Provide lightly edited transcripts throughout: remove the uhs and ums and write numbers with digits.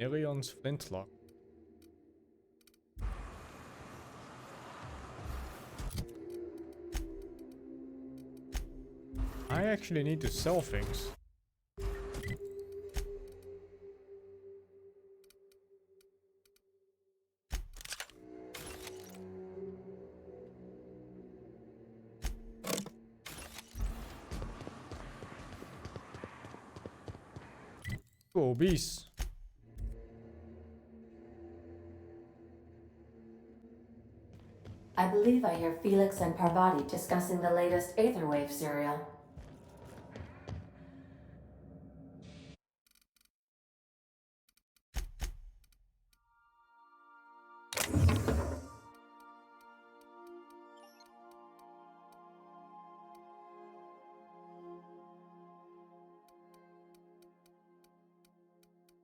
Ilion's flintlock. I actually need to sell things. Oh, bees. I believe I hear Felix and Parvati discussing the latest Aetherwave serial.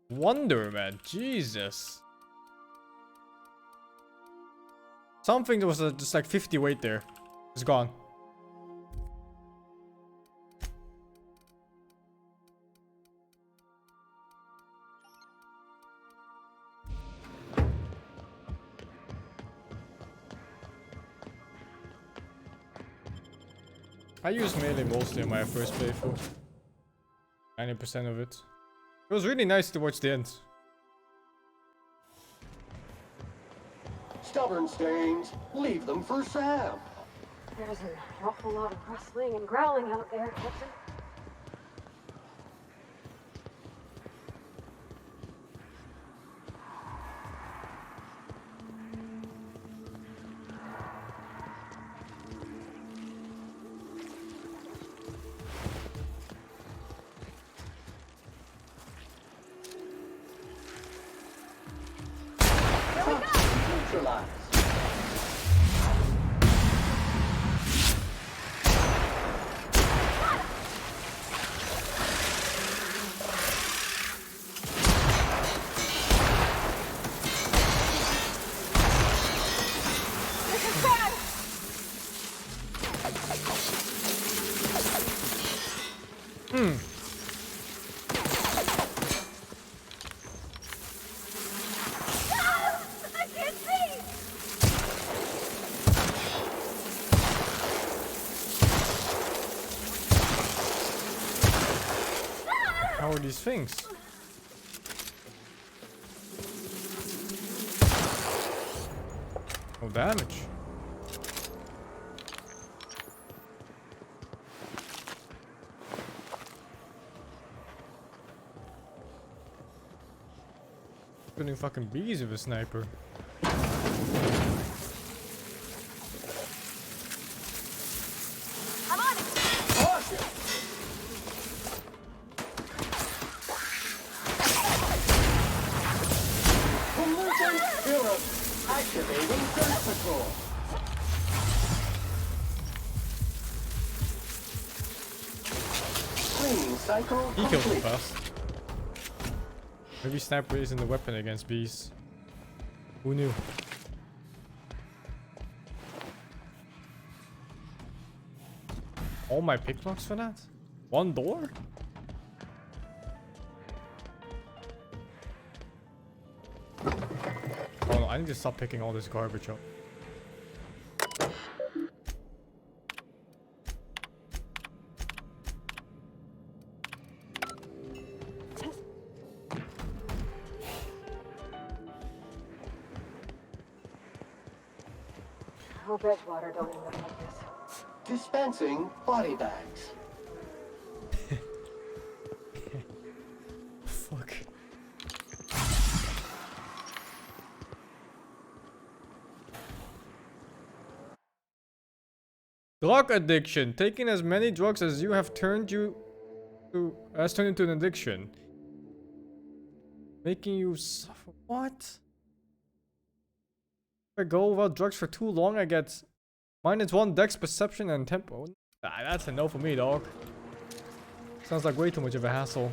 Wonder Man, Jesus. Something that was just like 50 weight there. It's gone. I used melee mostly in my first playthrough. 90% of it. It was really nice towards the end. Stubborn stains, leave them for Sam. There's an awful lot of rustling and growling out there, Captain. Neutralize. This is bad! I can't see! How are these things? No damage. Shooting fucking bees with a sniper. I'm on it! Caution! Pollutant Europe. Activating Dirt Patrol. Cleaning cycle He killed him complete. fast. Maybe sniper isn't the weapon against bees. Who knew? All my picklocks for that? One door? Oh no, I need to stop picking all this garbage up. I hope Edgewater don't end up like this. Dispensing body bags. Fuck. Drug addiction. Taking as many drugs as you have turned into an addiction. Making you suffer. What? If I go without drugs for too long, I get -1 dex perception and tempo. Ah, that's a no for me, dog. Sounds like way too much of a hassle.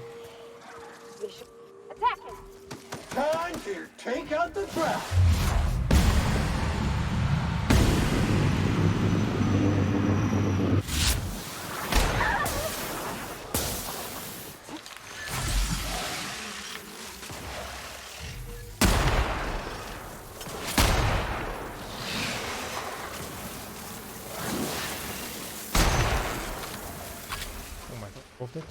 We should attack him! Time to take out the trash. Pocket.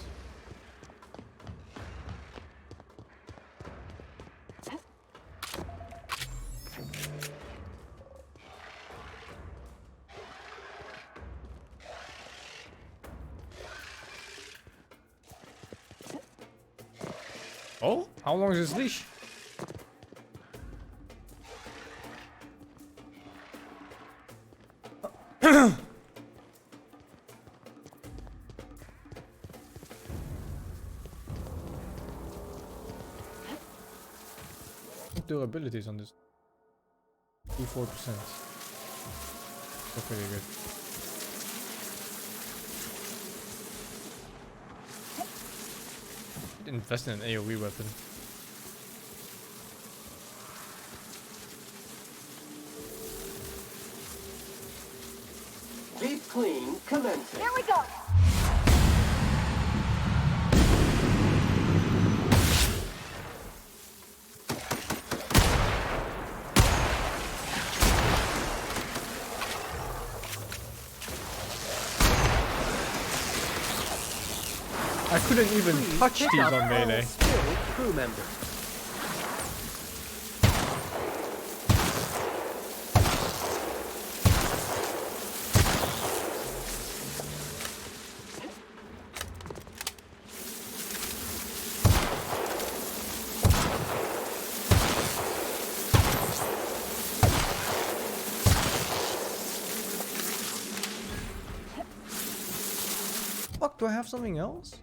Oh, how long is this leash? Durabilities on this. 4%. That's pretty good. Invest in an AoE weapon. Deep clean commencing. Here we go. I couldn't even touch these on melee. Skilled crew member. Fuck, do I have something else?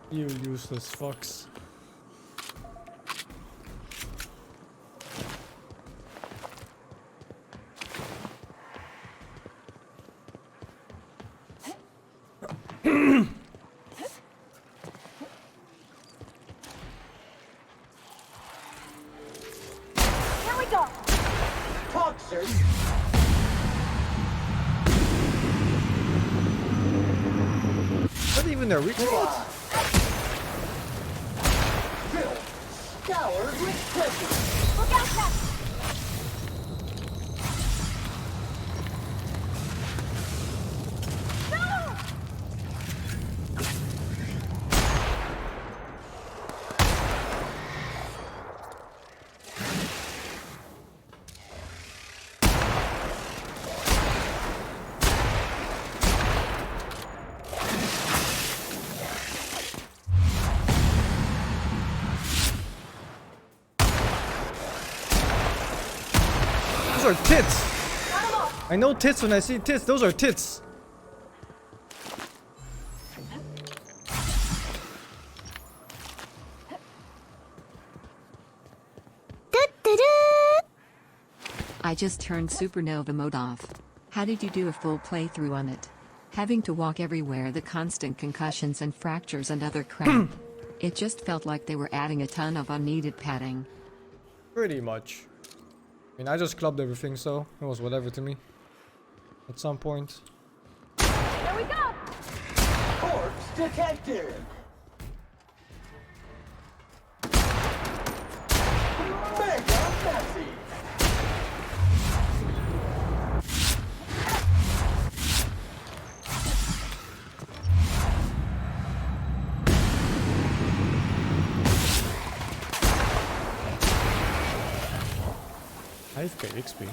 You useless fucks. Here we go. Toxin. Not even a recoil. Filled. Scoured with pleasure. Look out, Cap. Those are tits. I know tits when I see tits. Those are tits. I just turned supernova mode off. How did you do a full playthrough on it? Having to walk everywhere, the constant concussions and fractures and other crap. It just felt like they were adding a ton of unneeded padding. Pretty much. I mean, I just clubbed everything, so it was whatever to me. At some point. Here we go. Corpse detected. Mega messy. I've got XP.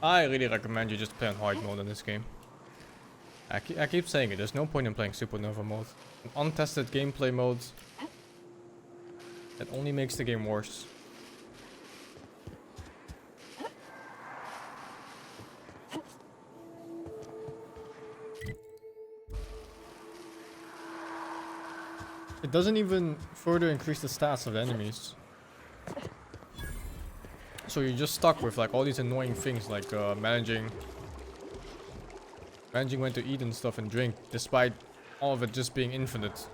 I really recommend you just play on hard mode in this game. I keep saying it, there's no point in playing Supernova mode. An untested gameplay mode that only makes the game worse. It doesn't even further increase the stats of the enemies. So you're just stuck with like all these annoying things like managing when to eat and stuff and drink, despite all of it just being infinite.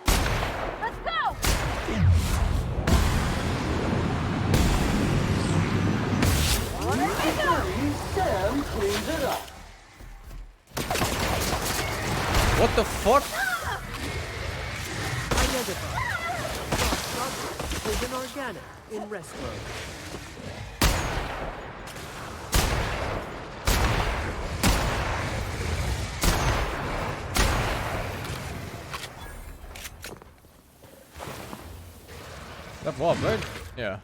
Let's go! Sam cleans it up. What the fuck? Identify. Is an organic in rest mode. That Vods, right? Yeah.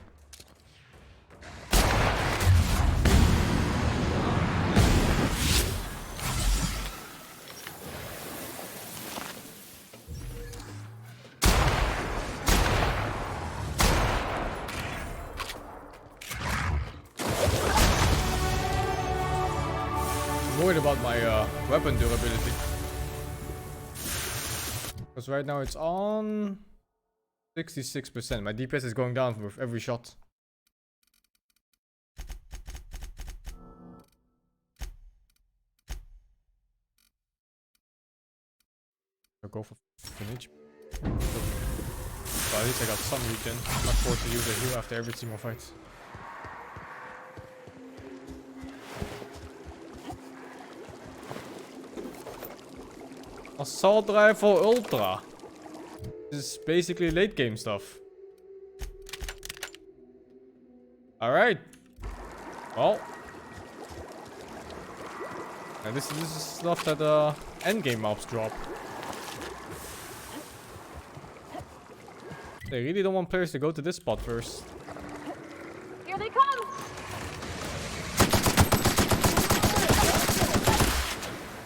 I'm worried about my weapon durability. Because right now it's on 66%. My DPS is going down with every shot. I'll go for finish. But at least I got some regen. I'm not forced to use a heal after every single fight. Assault Rifle Ultra. This is basically late game stuff. Alright. Well. And this is stuff that end game mobs drop. They really don't want players to go to this spot first. Here they come!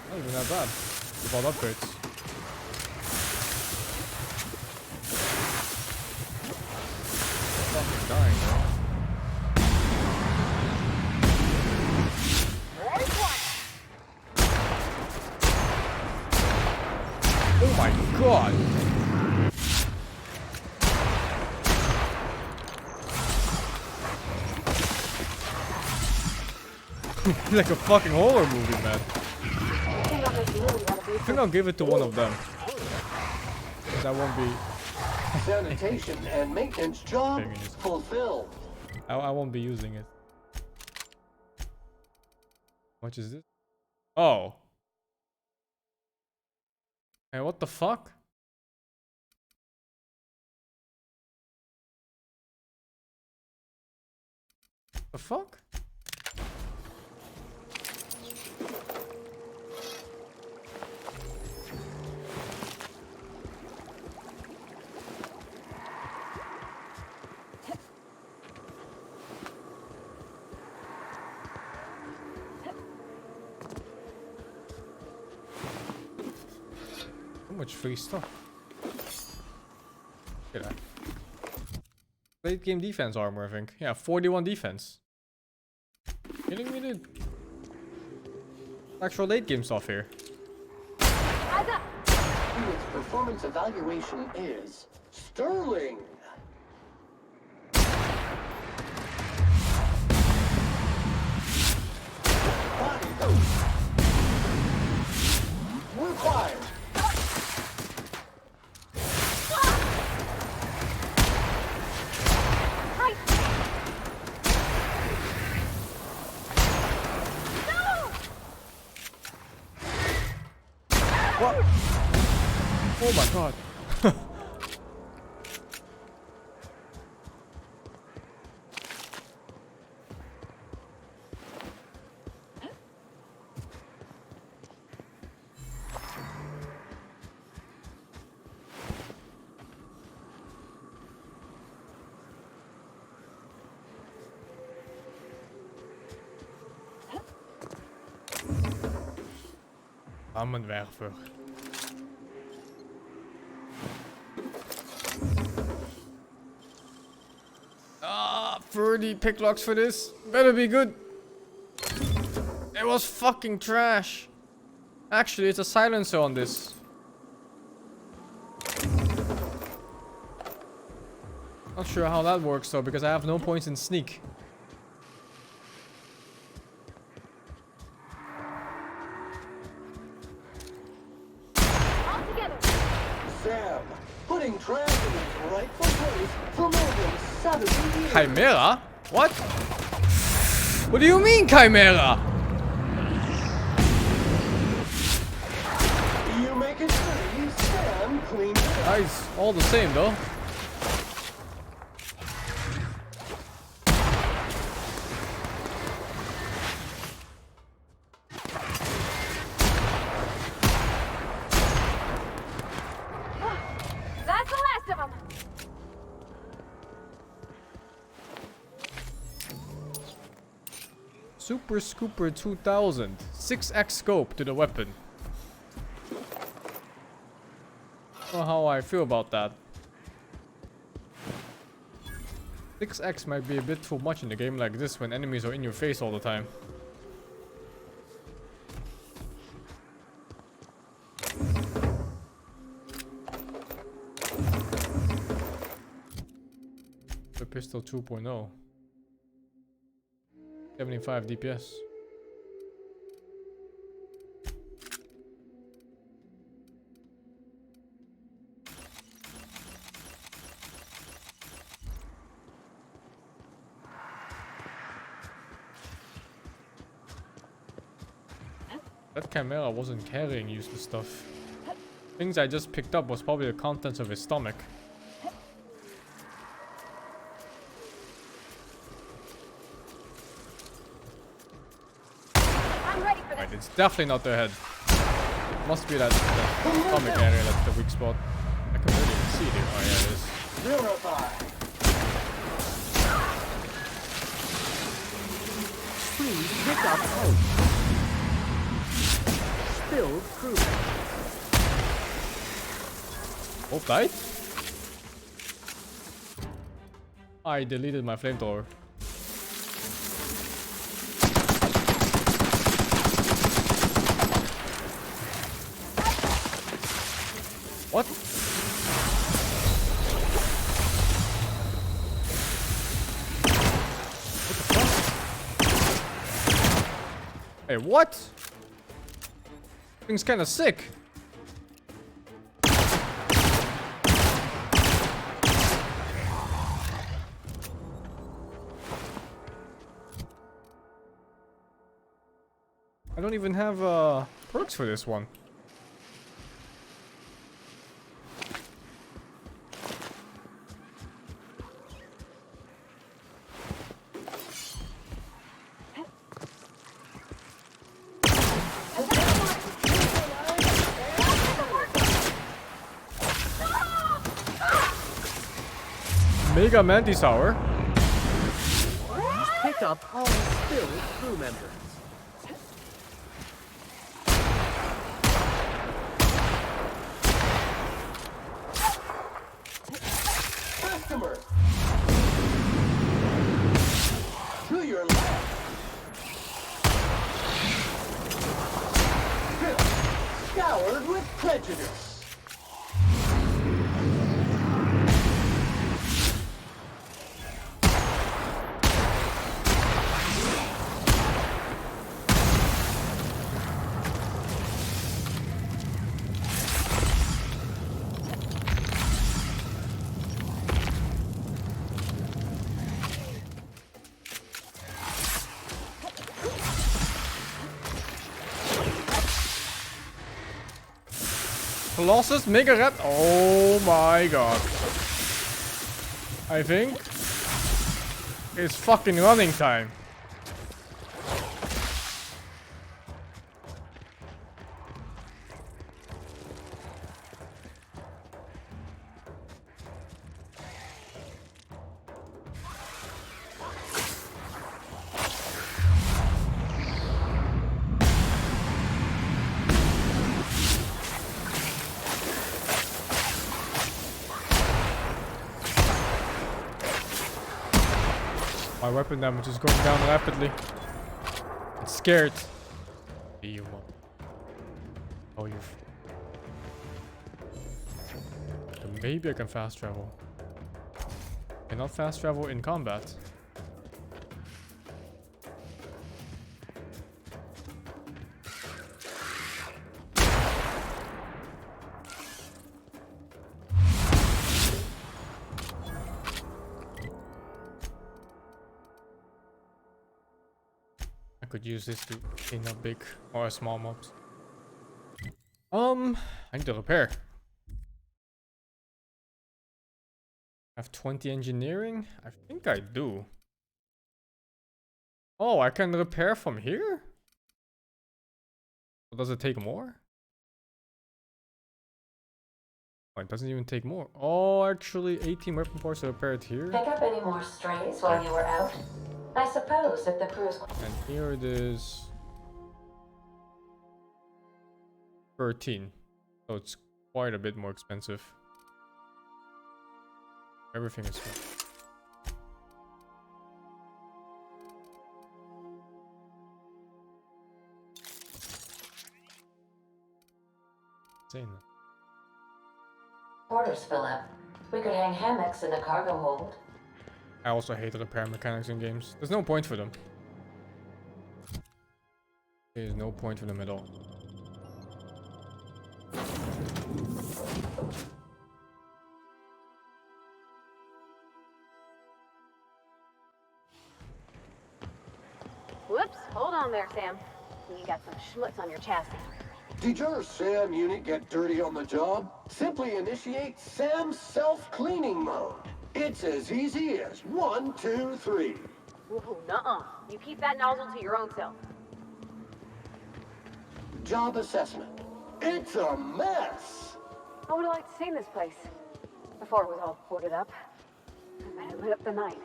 Not even that bad. With all upgrades. Fucking dying, bro. Oh my god! Like a fucking horror movie, man. I think I'll give it to one of them. Because I won't be... Sanitation and maintenance job Taking it. fulfilled. I won't be using it. What is this? Oh. Hey, what the fuck? The fuck? So much free stuff. Look at that. Late game defense armor, I think. Yeah, 41 defense. Kidding me, dude? Actual late game stuff here. Eyes up! Its performance evaluation is sterling. Body boost. Required. Right! No! What? Oh my god. Flammenwerfer. Ah, 30 picklocks for this. Better be good. It was fucking trash. Actually, it's a silencer on this. Not sure how that works though, because I have no points in sneak. All together. Sam, putting trash in its rightful place for more than 70 years. Chimera? What? What do you mean, Chimera? You make it pretty, Sam cleans it up. Nice, all the same though. That's the last of them. Super Scooper 2000. 6x scope to the weapon. Don't know how I feel about that. 6x might be a bit too much in a game like this when enemies are in your face all the time. The pistol 2.0. 75 DPS. That Chimera wasn't carrying useless stuff. Things I just picked up was probably the contents of his stomach. I'm ready for Right, this. it's definitely not their head. Must be that stomach area that's the weak spot. I can barely even see it. Oh yeah, it is. Purify. Please pick up hope. Spilled crew. Both died? I deleted my flamethrower. What? Hey, what? Thing's kinda sick. I don't even have perks for this one. Mega Mantis Hour. Pick up all spilled crew members. Customer. To your left. Scoured with prejudice. Colossus Mega Rat. Oh my god. I think it's fucking running time. My weapon damage is going down rapidly. I'm scared. Do you want? Oh, you. Maybe I can fast travel. Cannot fast travel in combat. I could use this to clean up big or small mobs. I need to repair. I have 20 engineering? I think I do. Oh, I can repair from here? Or does it take more? Oh, it doesn't even take more. Oh, actually, 18 weapon parts to repair it here. Pick up any more strays while you were out? I suppose if the crew's... And here it is. 13. So it's quite a bit more expensive. Everything is good. Insane. Quarters fill up. We could hang hammocks in the cargo hold. I also hate repair mechanics in games. There's no point for them. There's no point for them at all. Whoops, hold on there, Sam. You got some schmutz on your chassis. Did your SAM unit get dirty on the job? Simply initiate SAM self-cleaning mode. It's as easy as 1, 2, 3. Whoa, nuh-uh. You keep that nozzle to your own self. Job assessment. It's a mess. I would have liked to see this place before it was all boarded up. I bet it lit up the night.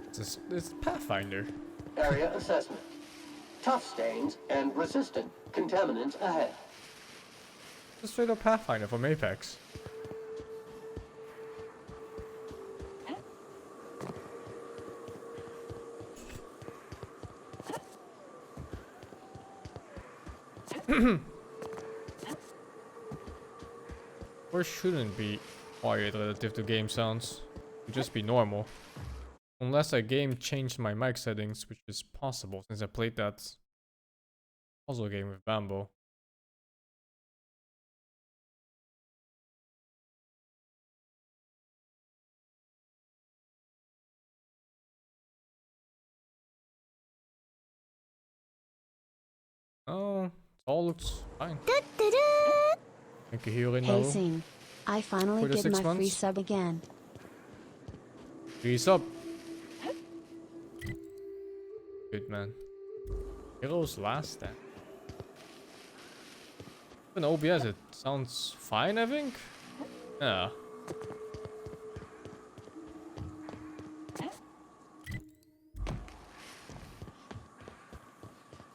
It's Pathfinder. Area assessment. Tough stains and resistant contaminants ahead. Just straight up Pathfinder from Apex. Or shouldn't be quiet relative to game sounds. It would just be normal. Unless a game changed my mic settings, which is possible since I played that puzzle game with Bambo. Oh, it all looks fine. Thank you, healing Hey, now. Sing. I finally For the did 6 my free months? sub again. Free sub. Good man. Heroes last then. In OBS it sounds fine, I think. Yeah.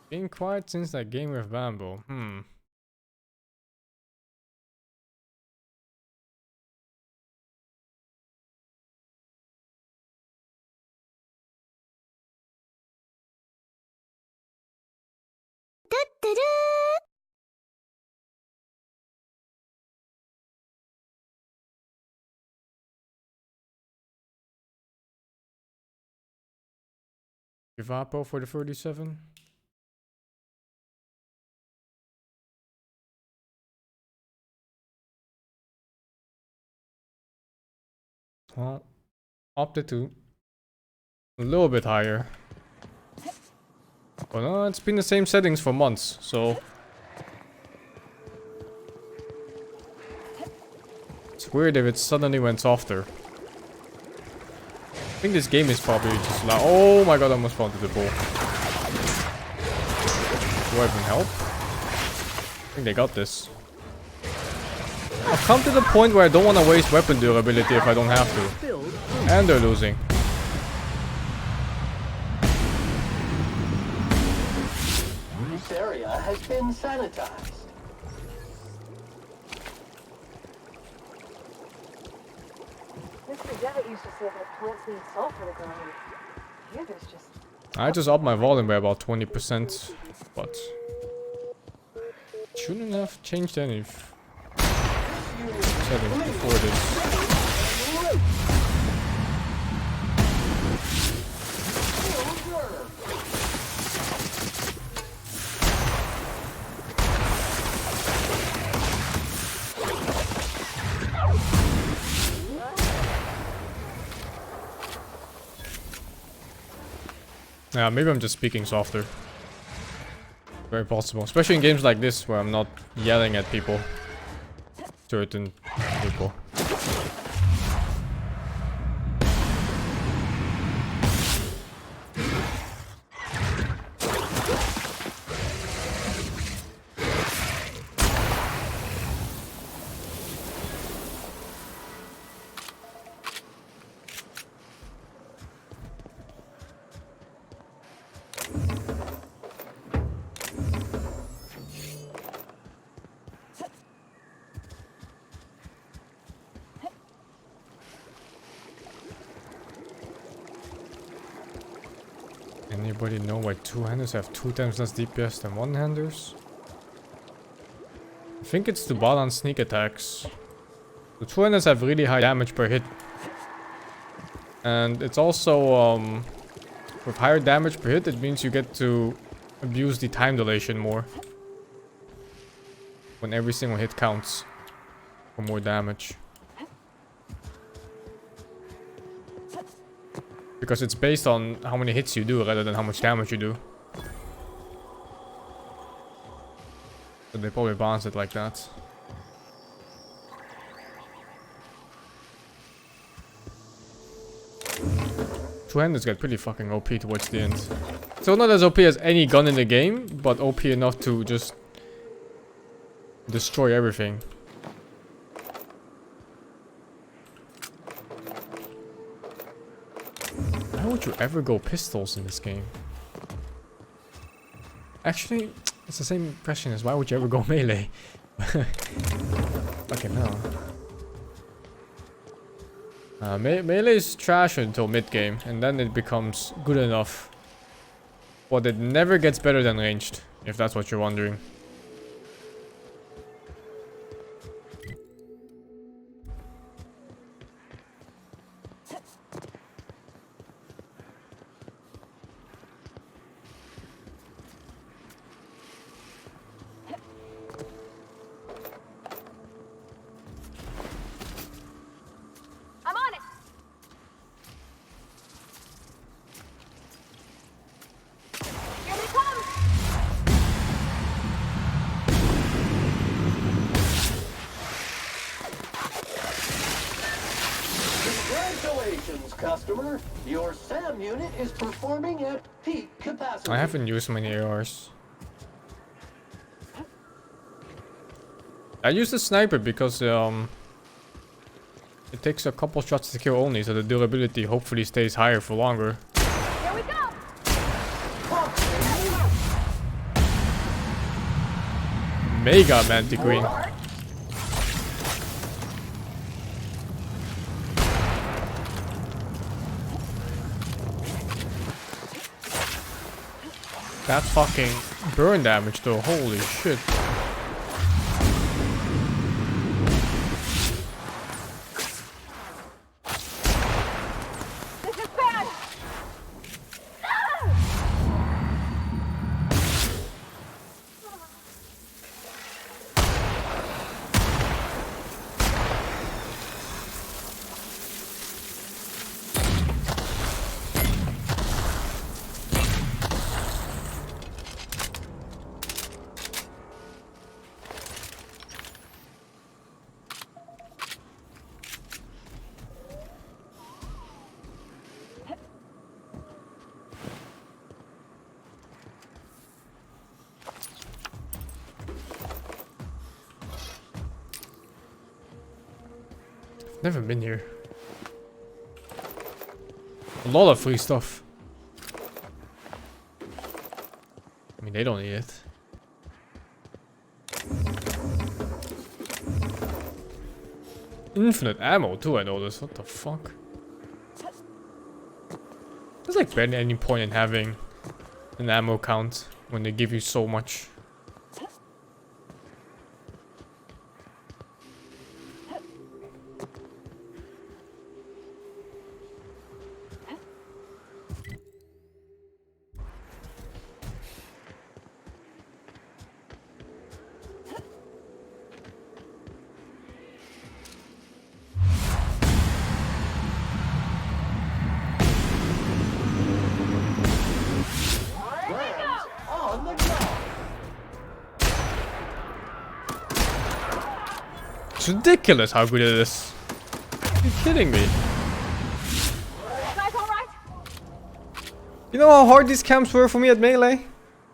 Been quiet since that game with Bambo. Vapo for the 37. Well, opted to a little bit higher. But no, it's been the same settings for months, so it's weird if it suddenly went softer. I think this game is probably just like, oh my god, I almost fell into the pool. Do I even help? I think they got this. I've come to the point where I don't want to waste weapon durability if I don't have to. And they're losing. This area has been sanitized. Mr. Devitt used to say that plants need sulfur to grow. here there's just... I just upped my volume by about 20%, but shouldn't have changed any settings before this. Yeah, maybe I'm just speaking softer. Very possible. Especially in games like this where I'm not yelling at people. Certain people. Anybody know why two-handers have 2 times less DPS than one-handers? I think it's to balance sneak attacks. The two-handers have really high damage per hit. And it's also, with higher damage per hit, it means you get to abuse the time dilation more. When every single hit counts for more damage. Because it's based on how many hits you do rather than how much damage you do. So they probably balance it like that. Two-handers get pretty fucking OP towards the end. So not as OP as any gun in the game, but OP enough to just destroy everything. Why would you ever go pistols in this game? Actually, it's the same question as why would you ever go melee? Fucking hell. Melee is trash until mid-game, and then it becomes good enough. But it never gets better than ranged, if that's what you're wondering. I'm on it! Here we come! Congratulations, customer. Your SAM unit is performing at peak capacity. I haven't used many ARs. I use the sniper because it takes a couple shots to kill only, so the durability hopefully stays higher for longer. Here we go! Mega Mantiqueen. That fucking burn damage though, holy shit. This is bad! Never been here. A lot of free stuff. I mean, they don't need it. Infinite ammo too, I noticed. What the fuck? There's like barely any point in having an ammo count when they give you so much. Rams on the job. It's ridiculous how good it is. Are you kidding me? Guys, all right? You know how hard these camps were for me at melee?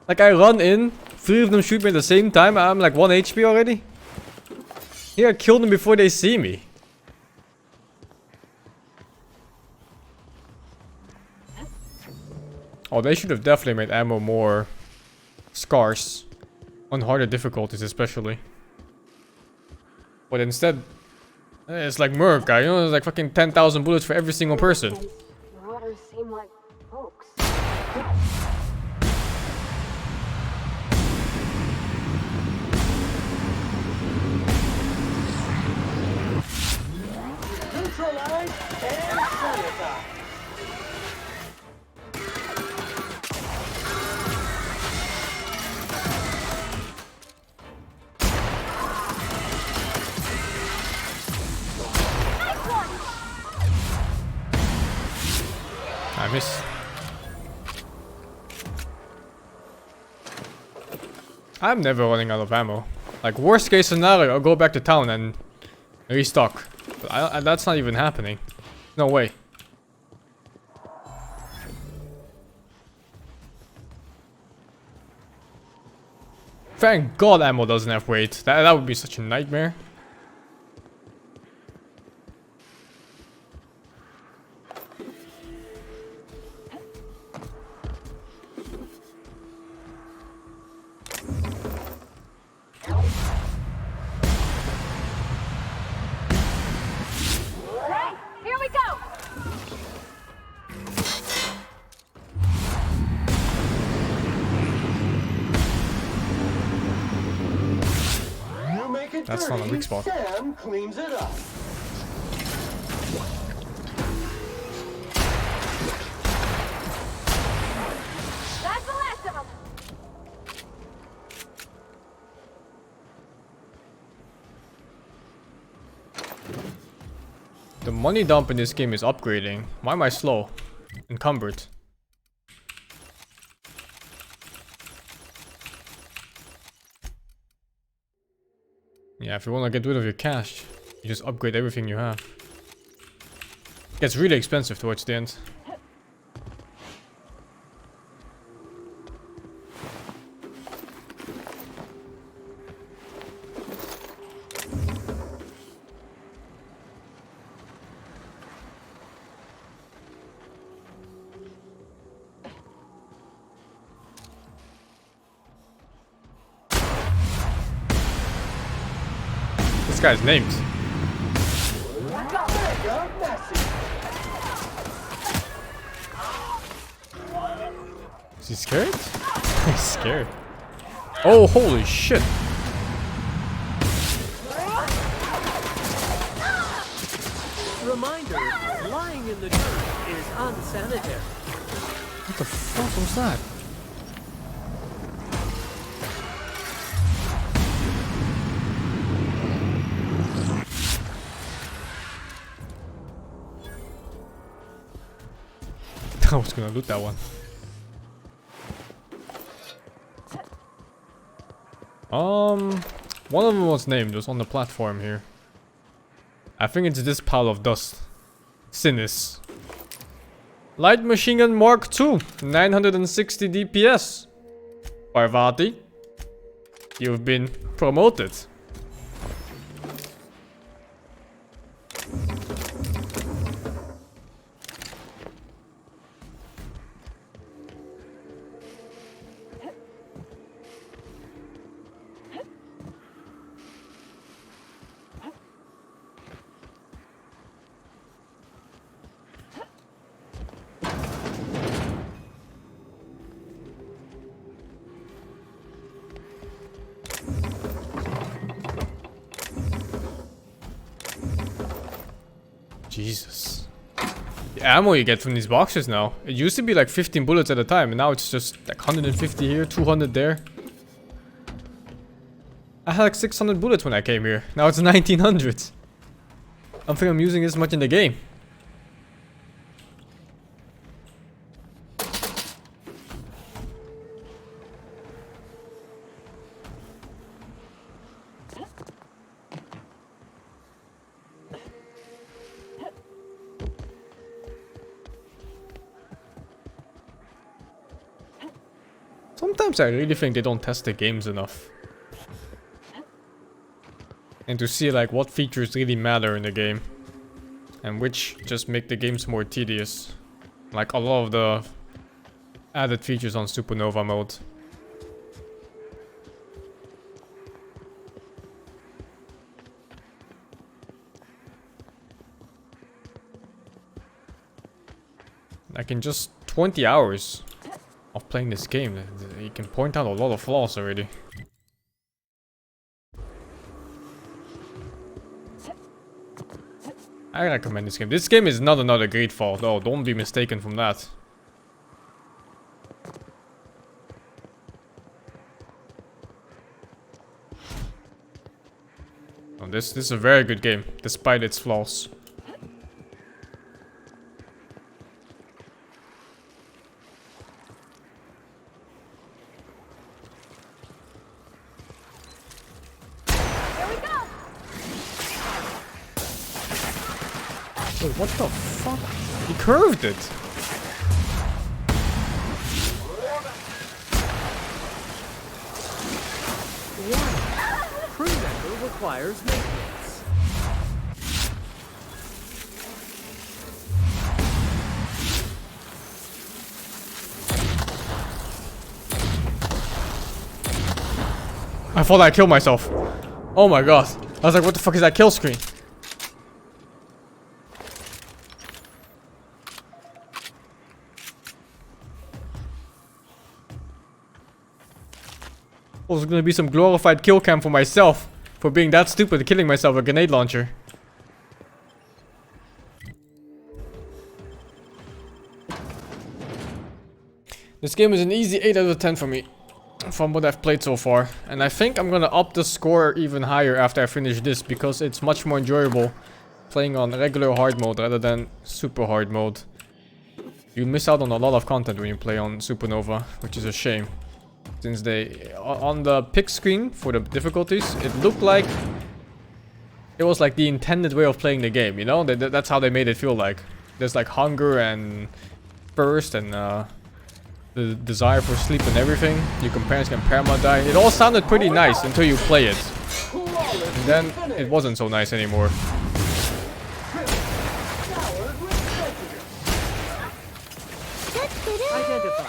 Like I run in, 3 of them shoot me at the same time, I'm like 1 HP already. Here I kill them before they see me. Oh, they should have definitely made ammo more scarce. On harder difficulties especially. But instead, it's like Murka, you know, it's like fucking 10,000 bullets for every single person. Marauders seem like folks. Neutralize and sanitize. I miss. I'm never running out of ammo. Like worst case scenario, I'll go back to town and restock. But that's not even happening. No way. Thank God ammo doesn't have weight. That would be such a nightmare. Right, here we go. You make it That's dirty, not a weak spot. Sam cleans it up. That's the last of them. The money dump in this game is upgrading. Why am I slow? Encumbered. Yeah, if you want to get rid of your cash, you just upgrade everything you have. Gets really expensive towards the end. This guy's named. Mega messy. Is he scared? He's scared. Oh, holy shit. Reminder, lying in the dirt is unsanitary. What the fuck was that? I was gonna loot that one. One of them was named. It was on the platform here. I think it's this pile of dust. Sinis. Light machine gun Mark II, 960 DPS. Parvati, you've been promoted. Jesus. The ammo you get from these boxes now. It used to be like 15 bullets at a time, and now it's just like 150 here, 200 there. I had like 600 bullets when I came here. Now it's 1900. I don't think I'm using this much in the game. Sometimes I really think they don't test the games enough. And to see like what features really matter in the game. And which just make the games more tedious. Like a lot of the added features on Supernova mode. Like in just 20 hours of playing this game, you can point out a lot of flaws already. I recommend this game. This game is not another Greedfall, no, don't be mistaken from that. Oh, this is a very good game, despite its flaws. Wait, what the fuck? He curved it! Warning. Crew member requires maintenance. I thought I killed myself. Oh my god. I was like, what the fuck is that kill screen? Was gonna be some glorified kill cam for myself for being that stupid and killing myself with a grenade launcher. This game is an easy 8 out of 10 for me from what I've played so far, and I think I'm gonna up the score even higher after I finish this because it's much more enjoyable playing on regular hard mode rather than super hard mode. You miss out on a lot of content when you play on Supernova, which is a shame. Since they, on the pick screen for the difficulties, it looked like it was like the intended way of playing the game, you know? That's how they made it feel like. There's like hunger and thirst and the desire for sleep and everything. Your companions can perma-die. It all sounded pretty nice until you play it. And then it wasn't so nice anymore. Identified.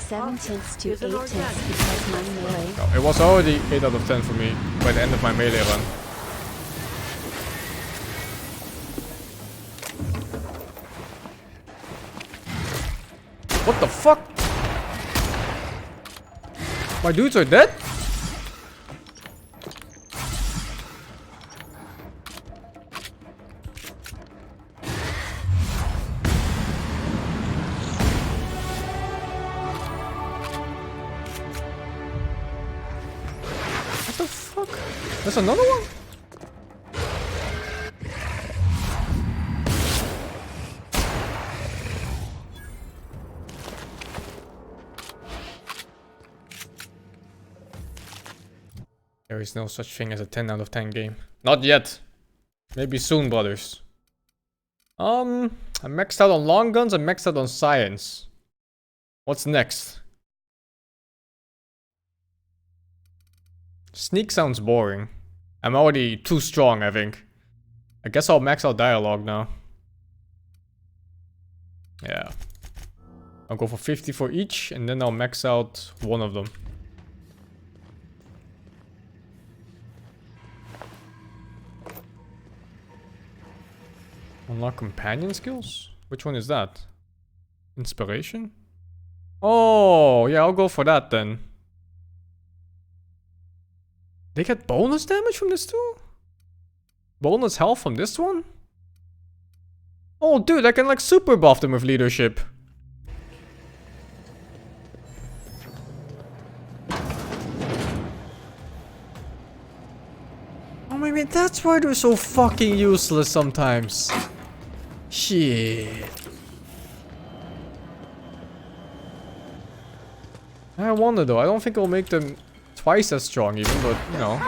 7/10 to 8/10 because my melee. No, it was already 8 out of 10 for me by the end of my melee run. What the fuck? My dudes are dead? What the fuck? There's another one? There is no such thing as a 10 out of 10 game. Not yet. Maybe soon, brothers. I maxed out on long guns, I maxed out on science. What's next? Sneak sounds boring. I'm already too strong, I think. I guess I'll max out dialogue now. Yeah. I'll go for 50 for each, and then I'll max out one of them. Unlock companion skills? Which one is that? Inspiration? Oh, yeah, I'll go for that then. They get bonus damage from this too? Bonus health from this one? Oh, dude, I can like super buff them with leadership. Oh, maybe that's why they're so fucking useless sometimes. Shit. I wonder though, I don't think it'll make them twice as strong even, but you know.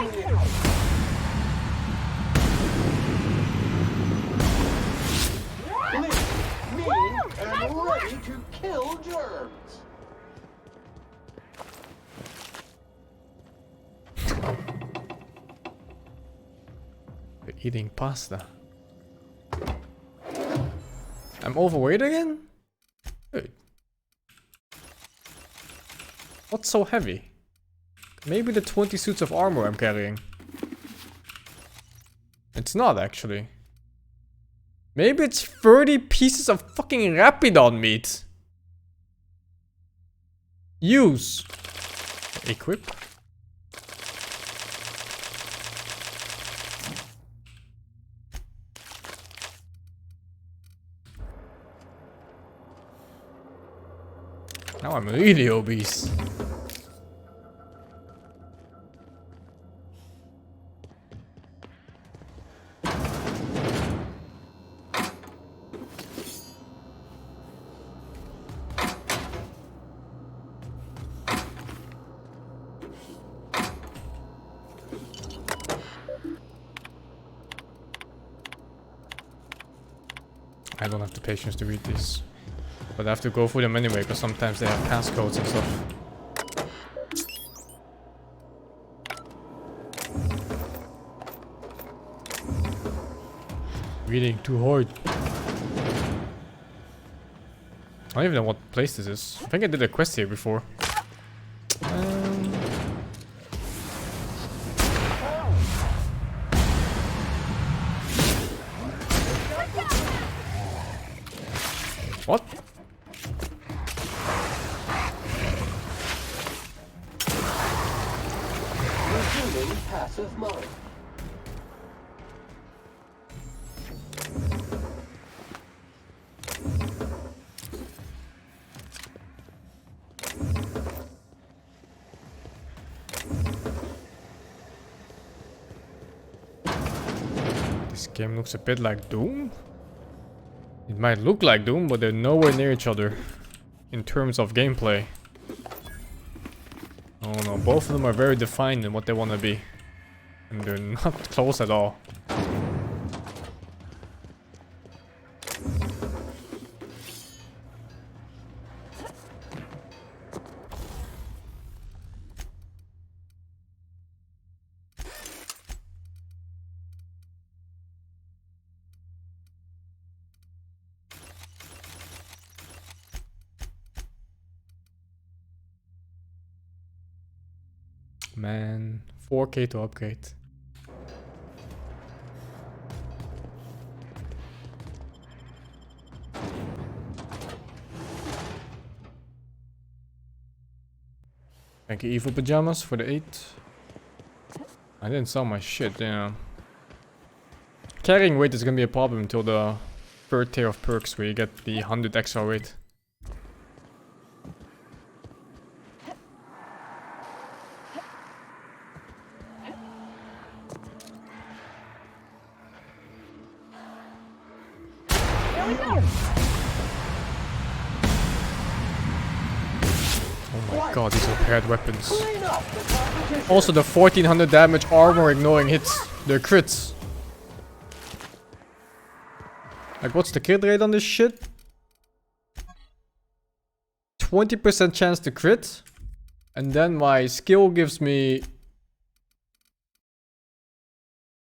Clean, mean, and ready to kill germs. They're eating pasta. I'm overweight again? Dude. What's so heavy? Maybe the 20 suits of armor I'm carrying. It's not actually. Maybe it's 30 pieces of fucking Rapidon meat. Use. Equip. Now I'm really obese. I don't have the patience to read these. But I have to go through them anyway, because sometimes they have passcodes and stuff. Reading too hard. I don't even know what place this is. I think I did a quest here before. What? Resuming passive mode. This game looks a bit like Doom. It might look like Doom, but they're nowhere near each other in terms of gameplay. Oh no, both of them are very defined in what they want to be. And they're not close at all. Man, 4K to upgrade. Thank you, Evil Pajamas, for the 8. I didn't sell my shit, yeah. Carrying weight is gonna be a problem until the 3rd tier of perks where you get the 100 extra weight. Oh my god, these are paired weapons. Also the 1400 damage armor ignoring hits. They're crits. Like, what's the crit rate on this shit? 20% chance to crit. And then my skill gives me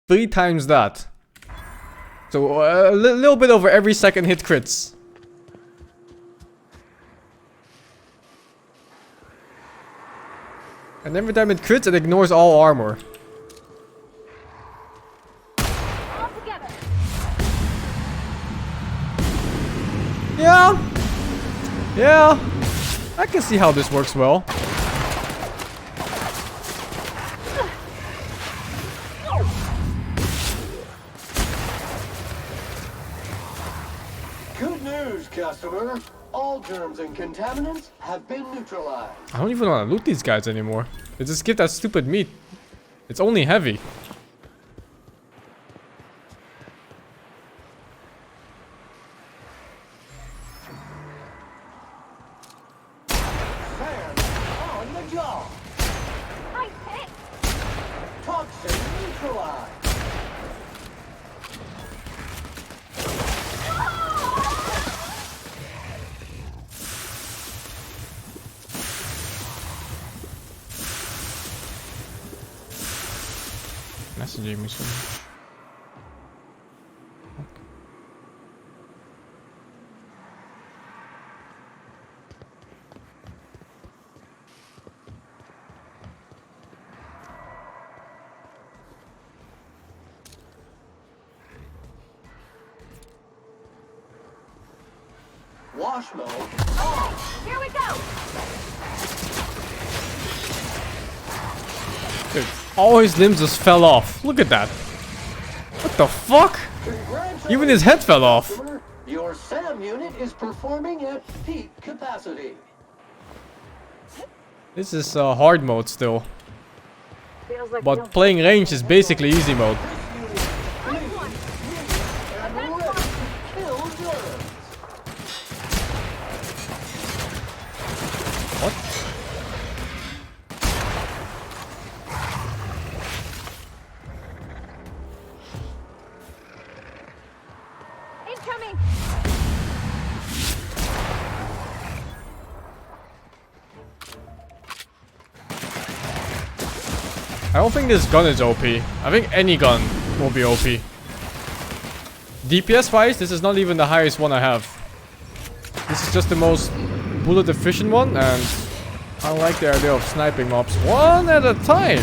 3 times that. So a little bit over every second hit crits. And every time it crits, it ignores all armor. Yeah. Yeah. I can see how this works well. customer. All germs and contaminants have been neutralized. I don't even want to loot these guys anymore. They just give that stupid meat. It's only heavy. Sam on the job. I hit! Toxin neutralized. Messaging me so much. Wash mode. Here we go! Dude, all his limbs just fell off. Look at that. What the fuck? Even his head fell off. Customer, your SAM unit is performing at peak capacity. This is hard mode still. Feels like But playing range is basically easy mode. And ready to kill germs. What? Incoming! I don't think this gun is OP. I think any gun will be OP. DPS wise, this is not even the highest one I have. This is just the most bullet efficient one, and I like the idea of sniping mobs one at a time.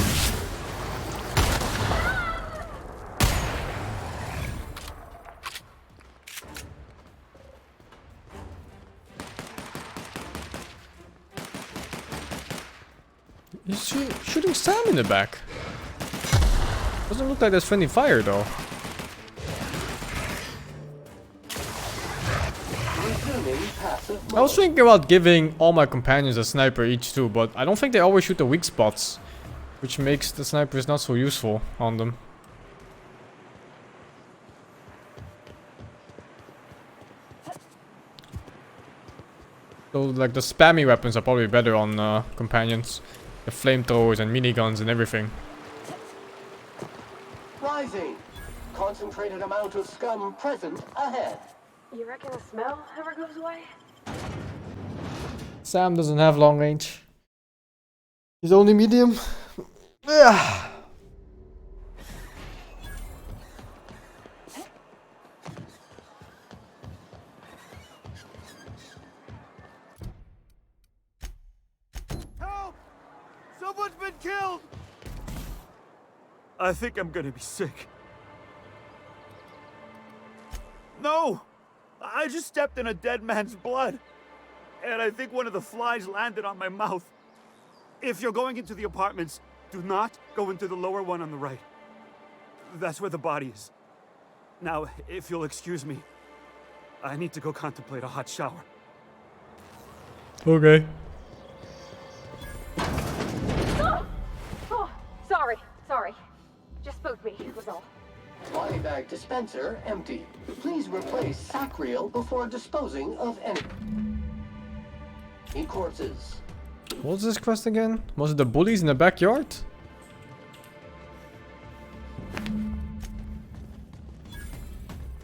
He's shooting Sam in the back. Doesn't look like there's friendly fire though. Resuming passive I was mode. thinking about giving all my companions a sniper each too, but I don't think they always shoot the weak spots, which makes the snipers not so useful on them. So like the spammy weapons are probably better on companions. The flamethrowers and miniguns and everything. Rising. Concentrated amount of scum present ahead. You reckon the smell ever goes away? Sam doesn't have long range. He's only medium. Yeah. Help! Someone's been killed! I think I'm gonna be sick. No! I just stepped in a dead man's blood. And I think one of the flies landed on my mouth. If you're going into the apartments, do not go into the lower one on the right. That's where the body is. Now, if you'll excuse me, I need to go contemplate a hot shower. Okay. Oh, sorry. Just spooked me, was all. Body bag dispenser empty. Please replace sack reel before disposing of any corpses. What was this quest again? Was it the bullies in the backyard?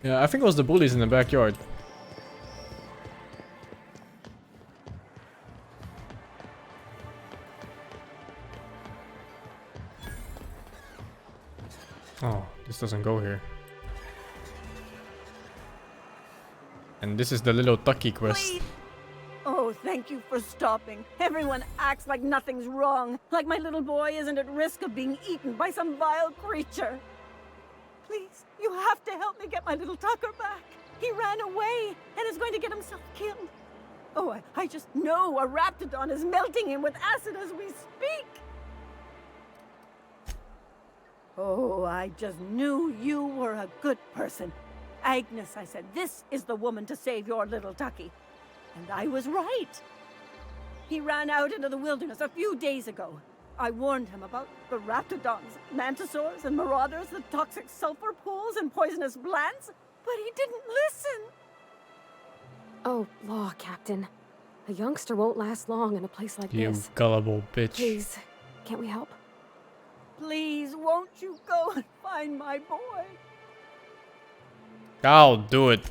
Yeah, I think it was the bullies in the backyard. Oh, this doesn't go here. And this is the little Tucky quest. Please. Oh, thank you for stopping. Everyone acts like nothing's wrong, like my little boy isn't at risk of being eaten by some vile creature. Please, you have to help me get my little Tucker back. He ran away and is going to get himself killed. Oh, I just know a raptidon is melting him with acid as we speak. Oh, I just knew you were a good person. Agnes, I said, this is the woman to save your little Tucky. And I was right. He ran out into the wilderness a few days ago. I warned him about the raptidons, mantisaurs, and marauders, the toxic sulfur pools, and poisonous plants, but he didn't listen. Oh, law, Captain. A youngster won't last long in a place like You this. gullible bitch. Please, can't we help? Please, won't you go and find my boy? I'll do it.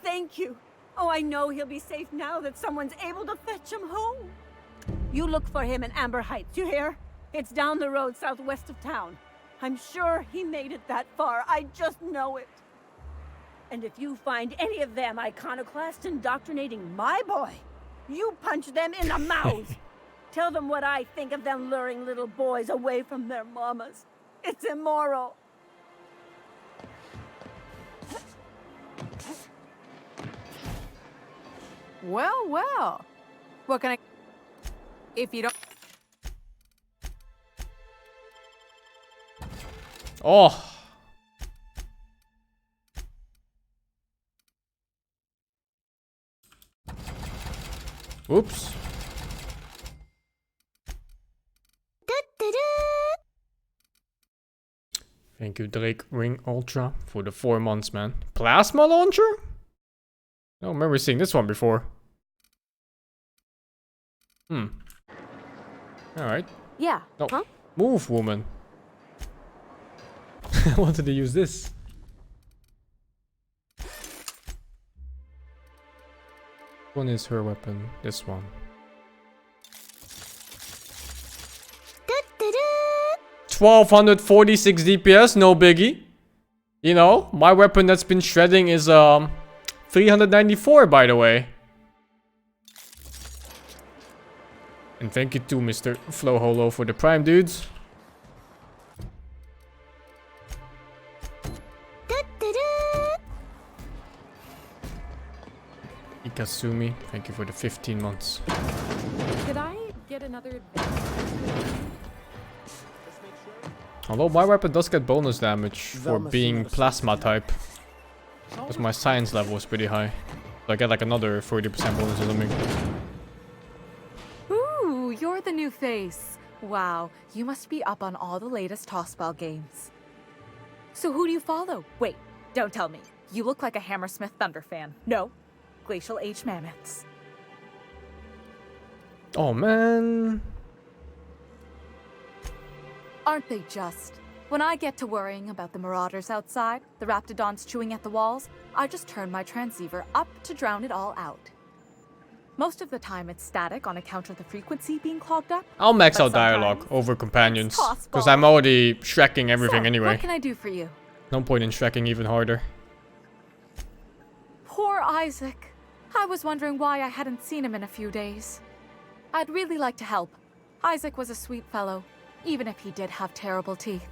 Thank you. Oh, I know he'll be safe now that someone's able to fetch him home. You look for him in Amber Heights, you hear? It's down the road southwest of town. I'm sure he made it that far. I just know it. And if you find any of them iconoclasts indoctrinating my boy, you punch them in the mouth. Tell them what I think of them luring little boys away from their mamas. It's immoral. Well, well. What can I... If you don't... Oh. Oops. Thank you, Drake Ring Ultra, for the 4 months, man. Plasma launcher? I don't remember seeing this one before. Alright. Yeah. No. Huh? Move, woman. I wanted to use this. One is her weapon. This one. 1246 DPS, no biggie. You know, my weapon that's been shredding is 394, by the way. And thank you to Mr. Flowholo for the prime, dudes. Ikasumi, thank you for the 15 months. Could I get another advance? Although my weapon does get bonus damage for being plasma type. Because my science level is pretty high. So I get like another 40% bonus or something. Ooh, you're the new face. Wow, you must be up on all the latest Tossball games. So who do you follow? Wait, don't tell me. You look like a Hammersmith Thunder fan. No, Glacial Age Mammoths. Oh man. Aren't they just? When I get to worrying about the marauders outside, the raptidons chewing at the walls, I just turn my transceiver up to drown it all out. Most of the time it's static on account of the frequency being clogged up. I'll max but out dialogue sometimes over companions. it's Because Tossball. I'm already Shrekking everything So, anyway. What can I do for you? No point in Shrekking even harder. Poor Isaac. I was wondering why I hadn't seen him in a few days. I'd really like to help. Isaac was a sweet fellow, even if he did have terrible teeth.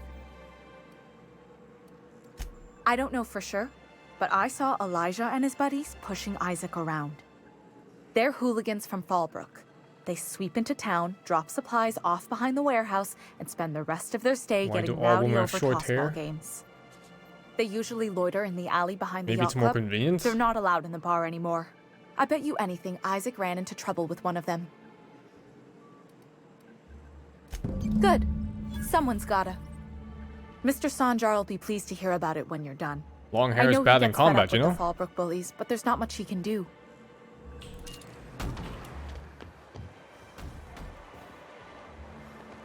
I don't know for sure, but I saw Elijah and his buddies pushing Isaac around. They're hooligans from Fallbrook. They sweep into town, drop supplies off behind the warehouse, and spend the rest of their stay Why getting do all rowdy women have over short tossball hair? games. They usually loiter in the alley behind the Maybe yacht it's more club. convenient. They're not allowed in the bar anymore. I bet you anything Isaac ran into trouble with one of them. Good. Someone's gotta. Mr. Sanjar will be pleased to hear about it when you're done. Long I hair is know bad he in gets fed combat, up you with know? the Fallbrook bullies, but there's not much he can do.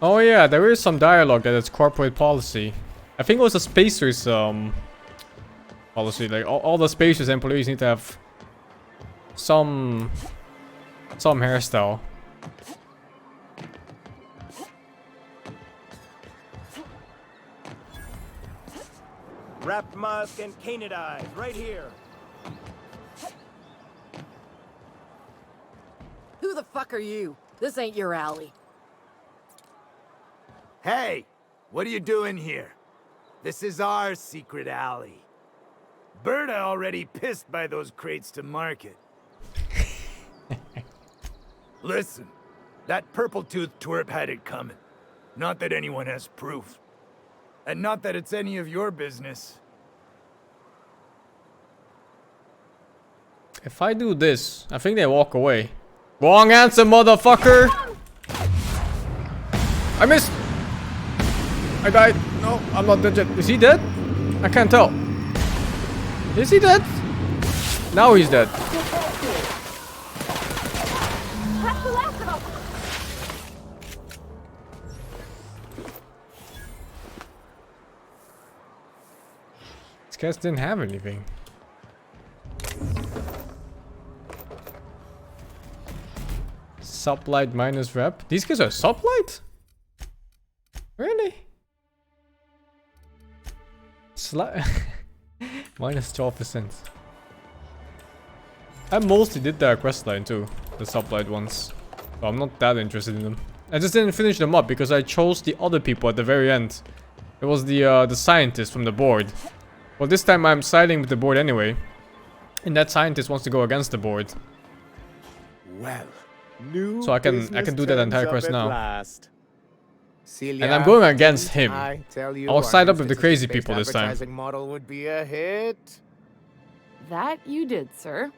Oh yeah, there is some dialogue that it's corporate policy. I think it was a Spacers policy. Like all the Spacers employees need to have some hairstyle. Wrapped musk and canid eyes, right here. Who the fuck are you? This ain't your alley. Hey, what are you doing here? This is our secret alley. Berta already pissed by those crates to market. Listen, that purple-toothed twerp had it coming. Not that anyone has proof. And not that it's any of your business. If I do this, I think they walk away. Wrong answer, motherfucker! I missed! I died. No, I'm not dead yet. Is he dead? I can't tell. Is he dead? Now he's dead. That's the last of them. These guys didn't have anything. Sublight minus rep. These guys are sublight? Really? Minus 12%. I mostly did their quest line too, the sublight ones. So I'm not that interested in them. I just didn't finish them up because I chose the other people at the very end. It was the scientist from the board. Well, this time I'm siding with the board anyway. And that scientist wants to go against the board. Well, So I can do that entire quest now. Celia, And I'm going against him. I'll side up with the crazy statistic-based people this time. advertising model would be a hit. That you did, sir.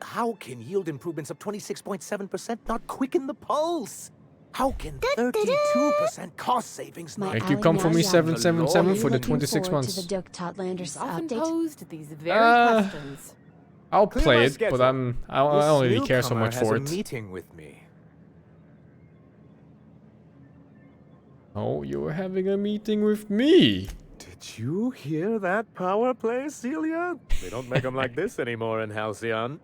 How can yield improvements of 26.7% not quicken the pulse? How can 32% cost savings not... Thank you, come for me 777 for the 26 months. To the Duke Totlanders Often update. posed these very questions. I'll Clear play my it, but schedule. I don't really care so newcomer much has for a it. meeting with me. Oh, you're having a meeting with me. Did you hear that power play, Celia? They don't make them like this anymore in Halcyon.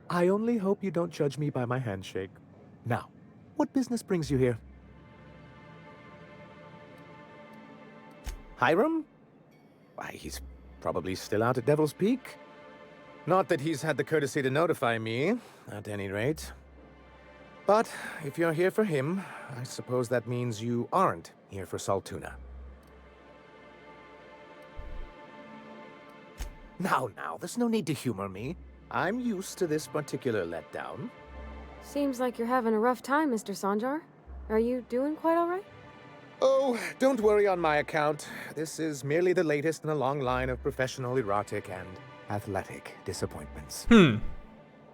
I only hope you don't judge me by my handshake. Now, what business brings you here? Hiram? Why, he's probably still out at Devil's Peak. Not that he's had the courtesy to notify me, at any rate. But if you're here for him, I suppose that means you aren't here for Saltuna. Now, there's no need to humor me. I'm used to this particular letdown. Seems like you're having a rough time, Mr. Sanjar. Are you doing quite all right? Oh, don't worry on my account. This is merely the latest in a long line of professional erotic and athletic disappointments.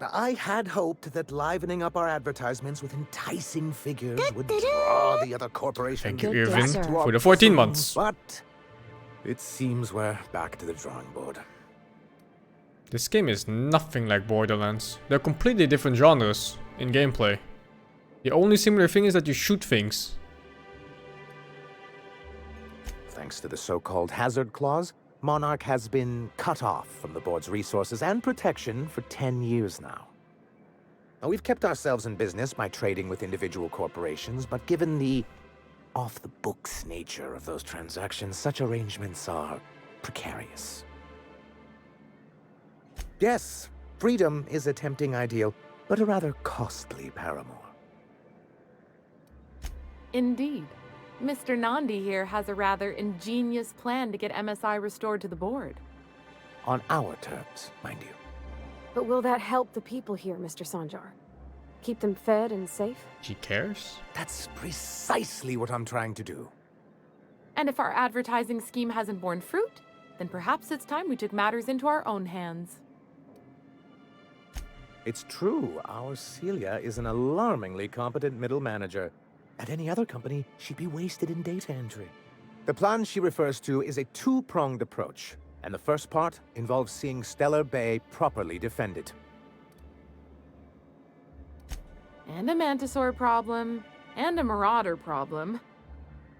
I had hoped that livening up our advertisements with enticing figures would draw the other corporations. Thank you, Good Irvin, day, sir. for the 14 months. But it seems we're back to the drawing board. This game is nothing like Borderlands. They're completely different genres in gameplay. The only similar thing is that you shoot things. Thanks to the so-called hazard clause, Monarch has been cut off from the board's resources and protection for 10 years now. Now, we've kept ourselves in business by trading with individual corporations, but given the off-the-books nature of those transactions, such arrangements are precarious. Yes, freedom is a tempting ideal, but a rather costly paramour. Indeed. Mr. Nandi here has a rather ingenious plan to get MSI restored to the board. On our terms, mind you. But will that help the people here, Mr. Sanjar? Keep them fed and safe? She cares? That's precisely what I'm trying to do. And if our advertising scheme hasn't borne fruit, then perhaps it's time we took matters into our own hands. It's true, our Celia is an alarmingly competent middle manager. At any other company, she'd be wasted in data entry. The plan she refers to is a two-pronged approach, and the first part involves seeing Stellar Bay properly defended. And a Mantisaur problem, and a Marauder problem.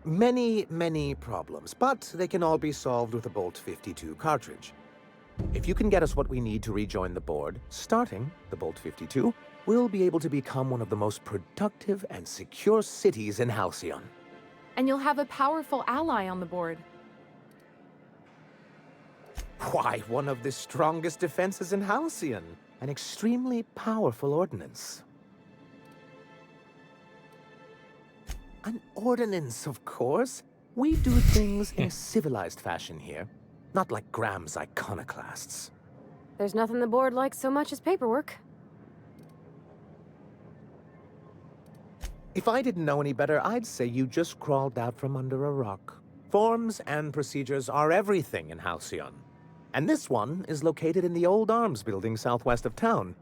Many, many problems, but they can all be solved with a Bolt 52 cartridge. If you can get us what we need to rejoin the board, starting the Bolt 52, we'll be able to become one of the most productive and secure cities in Halcyon. And you'll have a powerful ally on the board. Why, one of the strongest defenses in Halcyon. An extremely powerful ordnance. An ordinance, of course. We do things in a civilized fashion here. Not like Graham's iconoclasts. There's nothing the board likes so much as paperwork. If I didn't know any better, I'd say you just crawled out from under a rock. Forms and procedures are everything in Halcyon. And this one is located in the old arms building southwest of town,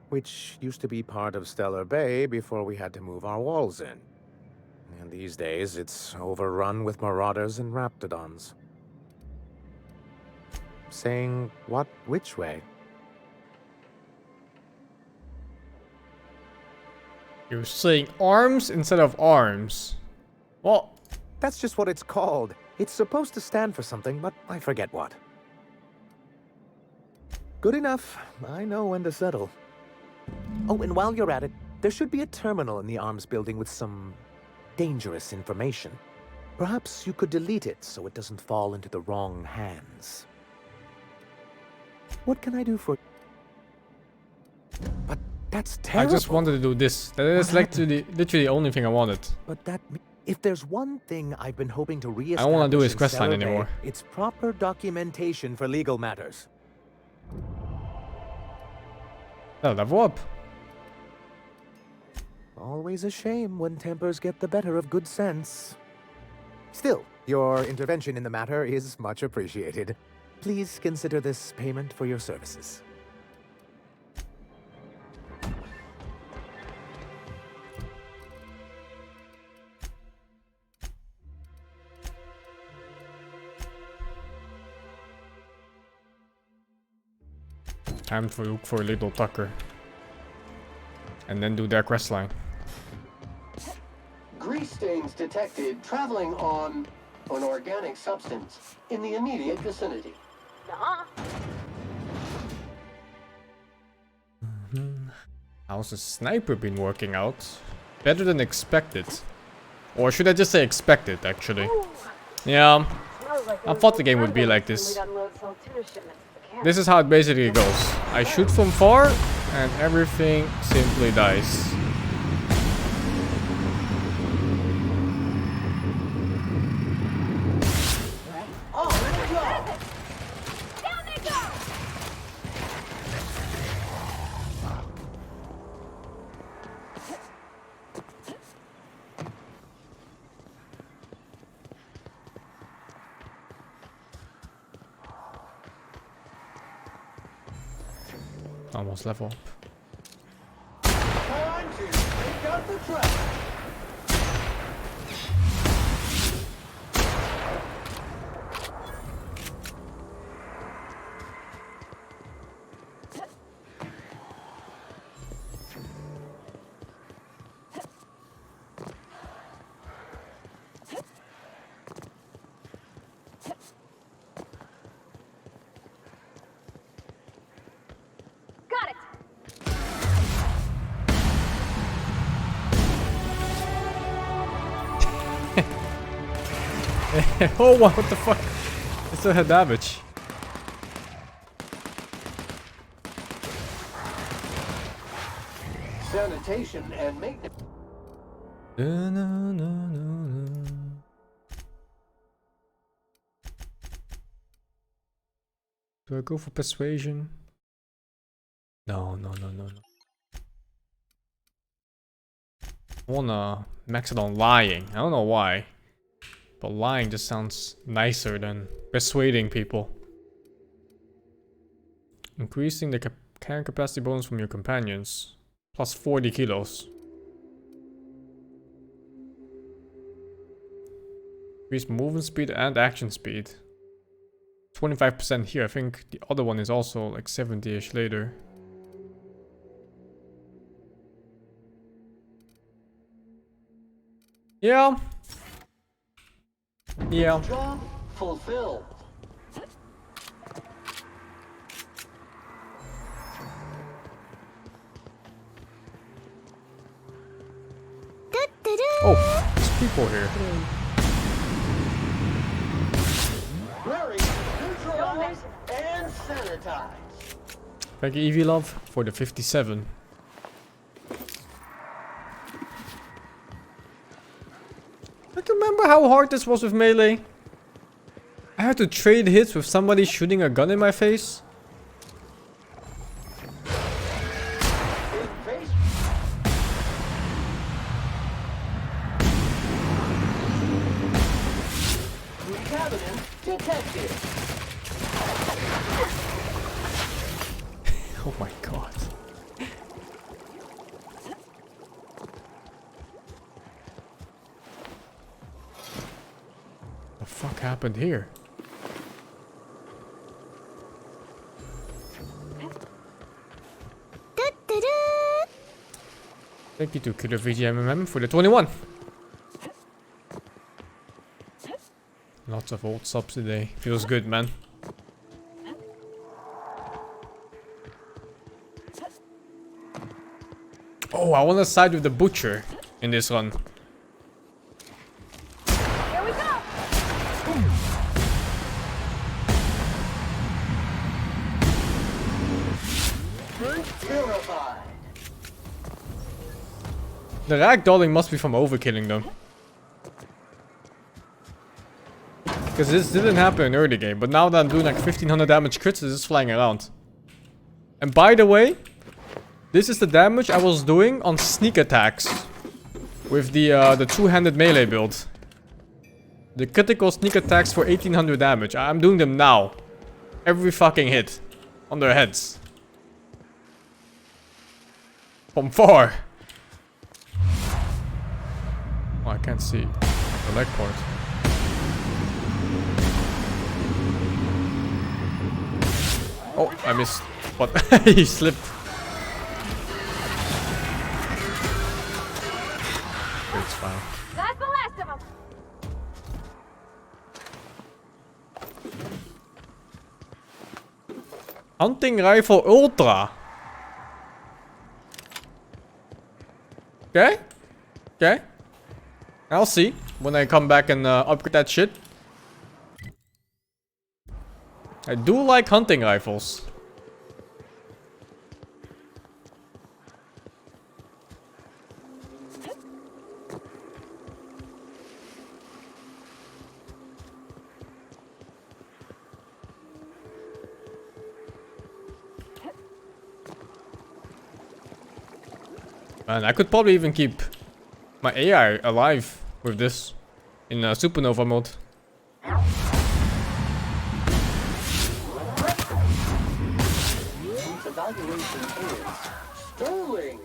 which used to be part of Stellar Bay before we had to move our walls in. And these days, it's overrun with marauders and raptidons. Saying what which way? You're saying arms instead of arms. Well, that's just what it's called. It's supposed to stand for something, but I forget what. Good enough. I know when to settle. Oh, and while you're at it, there should be a terminal in the arms building with some dangerous information. Perhaps you could delete it so it doesn't fall into the wrong hands. What can I do for... But that's terrible. I just wanted to do this. That is like literally the only thing I wanted. But that... If there's one thing I've been hoping to reestablish, I don't want to do his questline Stellar Bay, anymore. it's proper documentation for legal matters. Oh, level up. Always a shame when tempers get the better of good sense. Still, your intervention in the matter is much appreciated. Please consider this payment for your services. Time to look for little Tucker. And then do their questline. Grease stains detected traveling on an organic substance in the immediate vicinity. How's the sniper been working out? Better than expected. Or should I just say expected, actually? Yeah, I thought the game would be like this. This is how it basically goes. I shoot from far, and everything simply dies. Almost level up. Time to take out the trap. Oh, what the fuck? It still had damage. Sanitation and maintenance. Do I go for persuasion? No. I wanna max it on lying. I don't know why. But lying just sounds nicer than persuading people. Increasing the carrying capacity bonus from your companions. Plus 40 kilos. Increase movement speed and action speed. 25% here. I think the other one is also like 70-ish later. Yeah. Yeah. Job fulfilled. Oh, there's people here. Very neutralize and sanitize. Thank you, Evie Love, for the 57. I can remember how hard this was with melee. I had to trade hits with somebody shooting a gun in my face. Detected. fuck happened here? Thank you to Killer VGMMM for the 21. Lots of old subs today. Feels good, man. Oh, I want to side with the butcher in this one. Here we go! I'm terrified. The ragdolling must be from overkilling them. Because this didn't happen in early game, but now that I'm doing like 1500 damage crits, it's just flying around. And by the way, this is the damage I was doing on sneak attacks with the two-handed melee build. The critical sneak attacks for 1800 damage. I'm doing them now. Every fucking hit on their heads. From 4. Oh, I can't see the leg part. Oh, I missed. What? He slipped. It's fine. That's the last of them! Hunting rifle ultra. Okay. Okay. I'll see when I come back and upgrade that shit. I do like hunting rifles. Man, I could probably even keep my AI alive with this in supernova mode. Evaluation is sterling.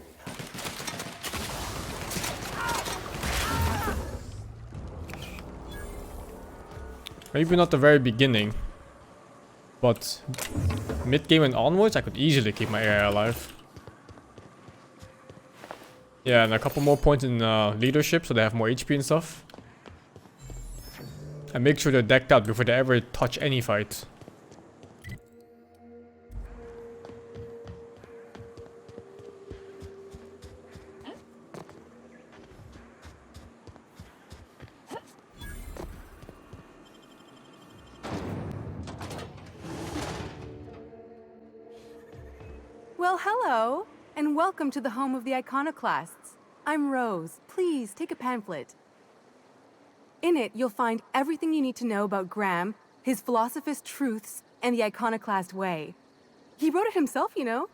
Maybe not the very beginning, but mid-game and onwards I could easily keep my AI alive. Yeah, and a couple more points in leadership so they have more HP and stuff. And make sure they're decked out before they ever touch any fight. Well, hello, and welcome to the home of the Iconoclasts. I'm Rose. Please take a pamphlet. In it, you'll find everything you need to know about Graham, his Philosophous Truths, and the Iconoclast Way. He wrote it himself, you know.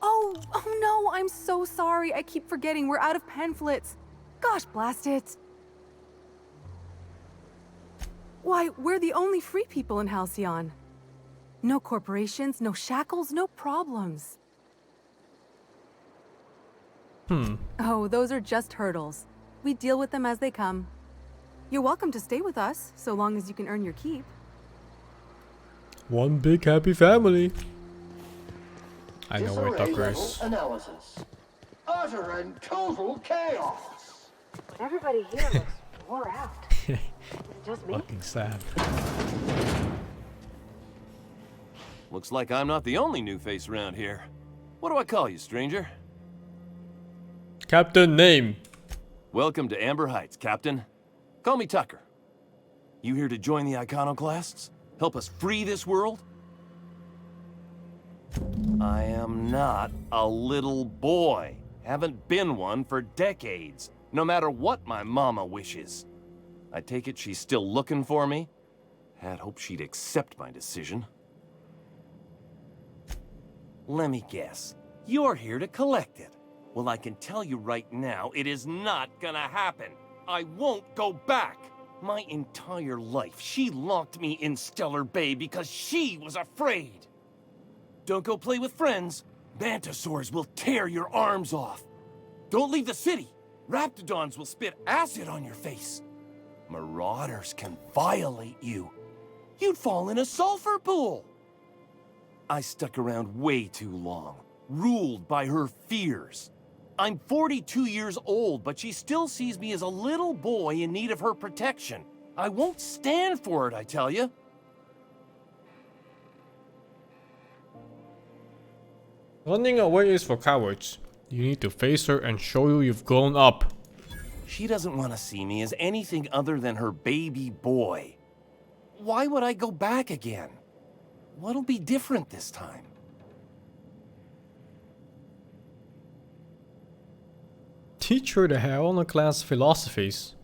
Oh no, I'm so sorry. I keep forgetting we're out of pamphlets. Gosh, blast it. Why, we're the only free people in Halcyon. No corporations, no shackles, no problems. Oh, those are just hurdles. We deal with them as they come. You're welcome to stay with us, so long as you can earn your keep. One big happy family. I know where Disarray Tucker level is. analysis. Utter and total chaos. But everybody here looks wore out. Just me? Fucking sad. Looks like I'm not the only new face around here. What do I call you, stranger? Captain name. Welcome to Amber Heights, Captain. Call me Tucker. You here to join the Iconoclasts? Help us free this world? I am not a little boy. Haven't been one for decades, no matter what my mama wishes. I take it she's still looking for me? Had hoped she'd accept my decision. Let me guess. You're here to collect it. Well, I can tell you right now, it is not gonna happen. I won't go back. My entire life, she locked me in Stellar Bay because she was afraid. Don't go play with friends. Mantisaurs will tear your arms off. Don't leave the city. Raptidons will spit acid on your face. Marauders can violate you. You'd fall in a sulfur pool. I stuck around way too long, ruled by her fears. I'm 42 years old, but she still sees me as a little boy in need of her protection. I won't stand for it, I tell you. Running away is for cowards. You need to face her and show you've grown up. She doesn't want to see me as anything other than her baby boy. Why would I go back again? What'll be different this time? Teach her the Harona class philosophies.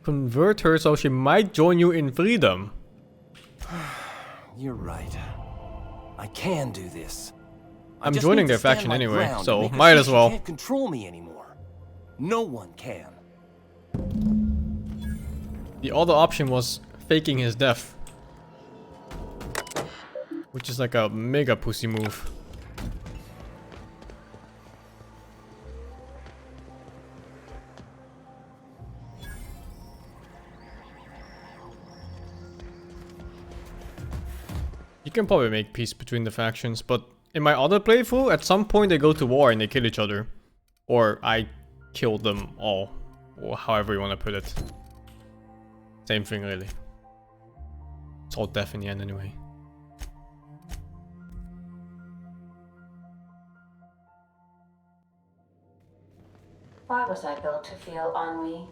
Convert her so she might join you in freedom. You're right. I can do this. I'm joining their faction anyway, so might as well. She can't control me anymore. No one can. The other option was faking his death, which is like a mega pussy move. You can probably make peace between the factions, but in my other playthrough, at some point they go to war and they kill each other. Or I kill them all, or however you want to put it. Same thing really. It's all death in the end anyway. Why was I built to feel ennui?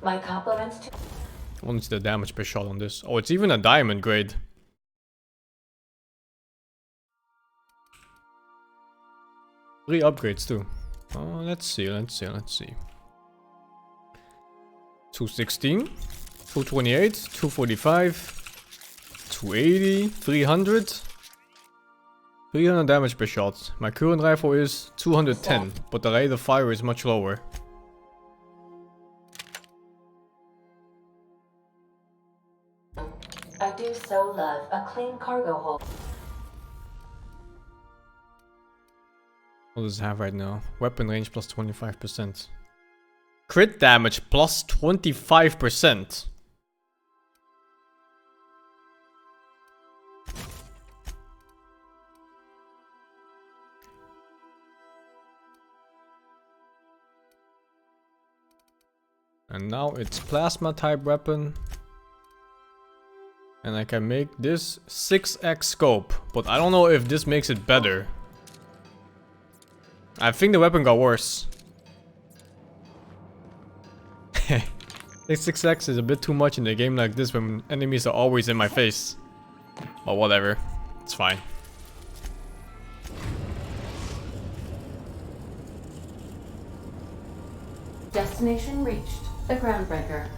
My compliments to... What's the damage per shot on this? Oh, it's even a diamond grade. Three upgrades too. Oh, let's see. 216, 228, 245, 280, 300. 300 damage per shot. My current rifle is 210, but the rate of fire is much lower. I do so love a clean cargo hold. What does it have right now? Weapon range plus 25%. Crit damage plus 25%. And now it's plasma type weapon. And I can make this 6x scope, but I don't know if this makes it better. I think the weapon got worse. 6x is a bit too much in a game like this when enemies are always in my face. But whatever, it's fine. Destination reached. The groundbreaker.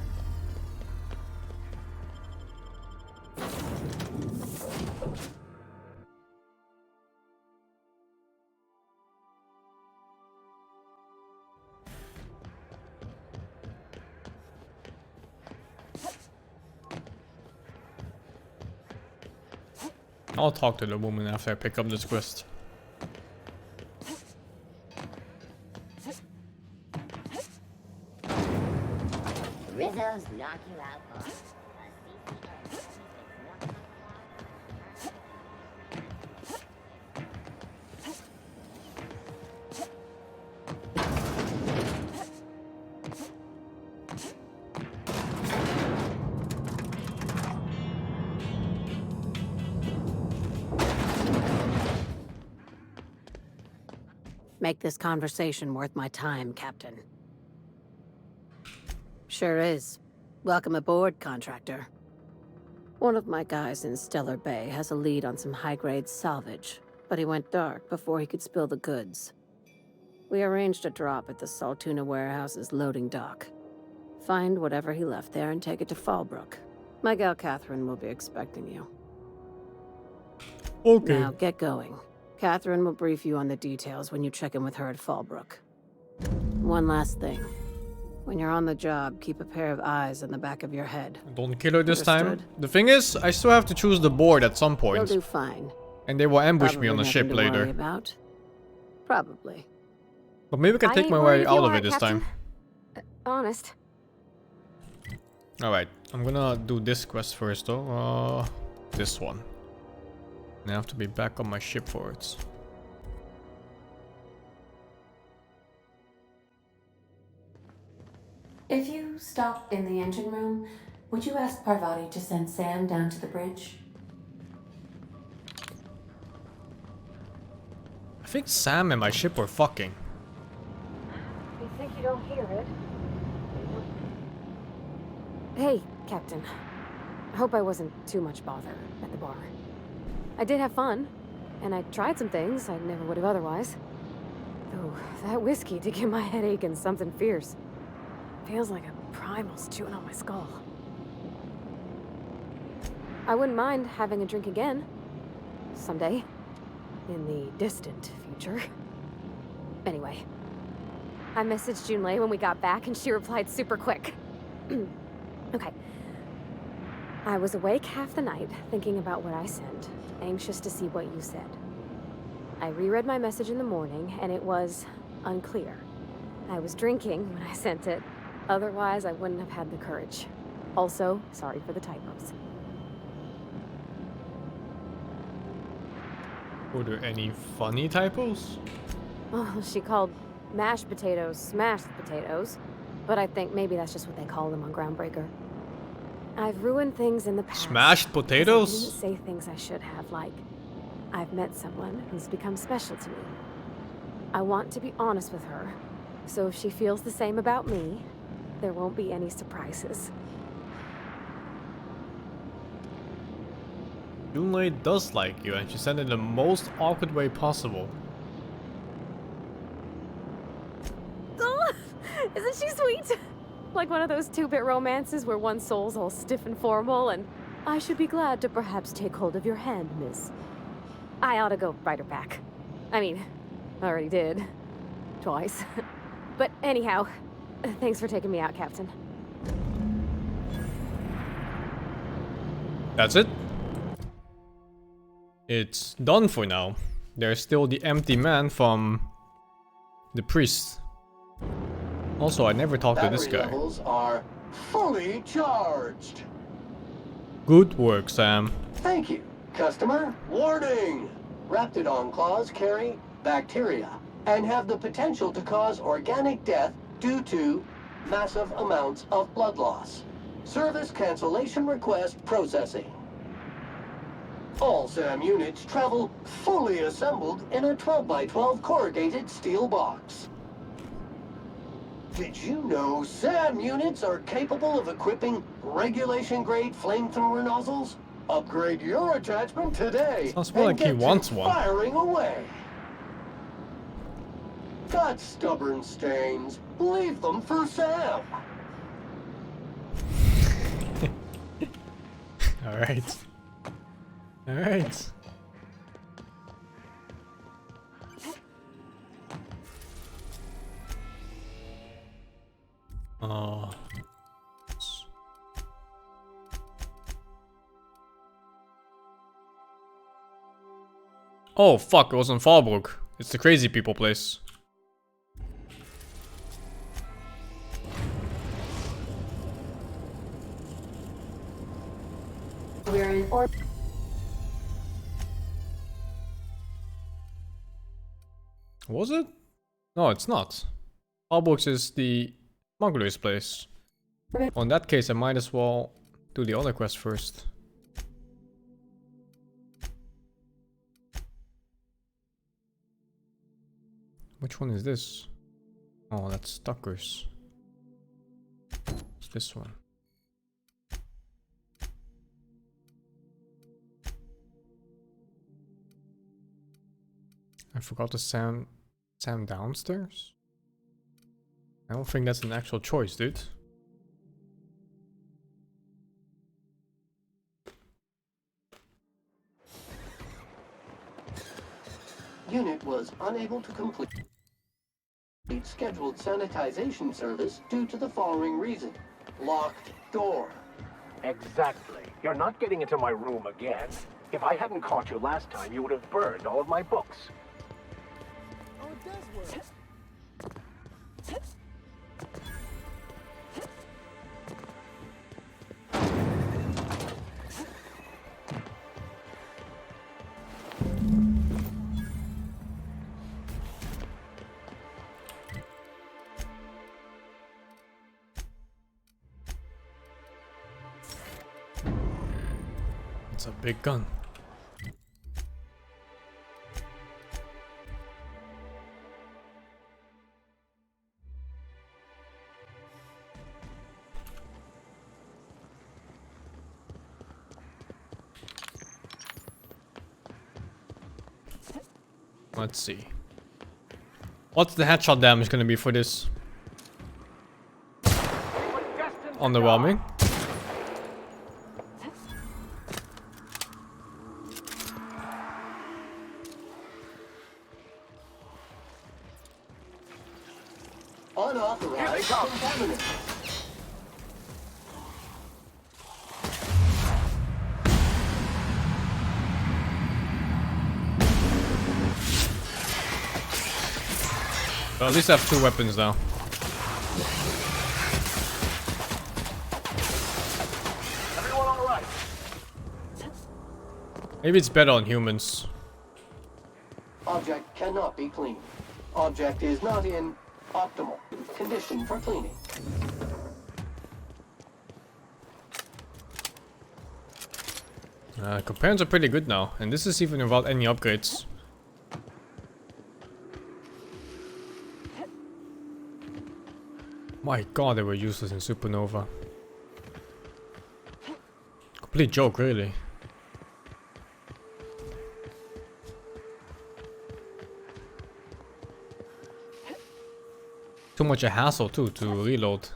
I'll talk to the woman after I pick up this quest. Rizzo's knock you out, boss. Make this conversation worth my time, Captain. Sure is. Welcome aboard, contractor. One of my guys in Stellar Bay has a lead on some high-grade salvage, but he went dark before he could spill the goods. We arranged a drop at the Saltuna warehouse's loading dock. Find whatever he left there and take it to Fallbrook. My gal Catherine will be expecting you. Okay. Now get going. Catherine will brief you on the details when you check in with her at Fallbrook. One last thing. When you're on the job, keep a pair of eyes in the back of your head. Don't kill her this time. Understood? The thing is, I still have to choose the board at some point. You'll do fine. And they will ambush Probably me on the ship nothing to worry later. about. Probably. But maybe I can take my way out of it this time. Honest. Alright, I'm gonna do this quest first though. This one. And I have to be back on my ship for it. If you stop in the engine room, would you ask Parvati to send Sam down to the bridge? I think Sam and my ship were fucking. You think you don't hear it? Hey, Captain. I hope I wasn't too much bother at the bar. I did have fun, and I tried some things I never would have otherwise. Though, that whiskey did give my head aching something fierce. Feels like a primal's chewing on my skull. I wouldn't mind having a drink again. Someday. In the distant future. Anyway. I messaged Junlei when we got back, and she replied super quick. Okay. I was awake half the night, thinking about what I sent, anxious to see what you said. I reread my message in the morning, and it was unclear. I was drinking when I sent it. Otherwise, I wouldn't have had the courage. Also, sorry for the typos. Were there any funny typos? Oh, she called mashed potatoes smashed potatoes, but I think maybe that's just what they call them on Groundbreaker. I've ruined things in the past. Smashed potatoes? I didn't say things I should have, like, I've met someone who's become special to me. I want to be honest with her, so if she feels the same about me, there won't be any surprises. Junlei does like you, and she said it in the most awkward way possible. Oh, isn't she sweet? Like one of those 2-bit romances where one soul's all stiff and formal, and I should be glad to perhaps take hold of your hand, miss. I ought to go write her back. I mean, I already did. Twice. But anyhow, thanks for taking me out, Captain. That's it? It's done for now. There's still the empty man from the priest. Also, I never talked to this Battery guy. levels are fully charged. Good work, Sam. Thank you, customer. Warning! Raptidon claws carry bacteria and have the potential to cause organic death due to massive amounts of blood loss. Service cancellation request processing. All SAM units travel fully assembled in a 12x12 corrugated steel box. Did you know SAM units are capable of equipping regulation-grade flamethrower nozzles? Upgrade your attachment today. Sounds more like he wants one. Firing away. Got stubborn stains. Leave them for Sam. Alright. Alright. Oh fuck, it was in Fallbrook. It's the crazy people place. We're in orbit. Was it? No, it's not. Fallbrook is the smuggler's place. Well, in that case, I might as well do the other quest first. Which one is this? Oh, that's Tucker's. It's this one. I forgot to Sam downstairs? I don't think that's an actual choice, dude. Unit was unable to complete scheduled sanitization service due to the following reason. Locked door. Exactly. You're not getting into my room again. If I hadn't caught you last time, you would have burned all of my books. Oh, it does work. That's a big gun. Let's see. What's the headshot damage gonna be for this? Underwhelming. Unauthorized contaminant. Well, at least I have 2 weapons now. Everyone all right? Maybe it's better on humans. Object cannot be cleaned. Object is not in optimal condition for cleaning. Comparons are pretty good now, and this is even without any upgrades. My god, they were useless in Supernova. Complete joke, really. Too much a hassle too to reload.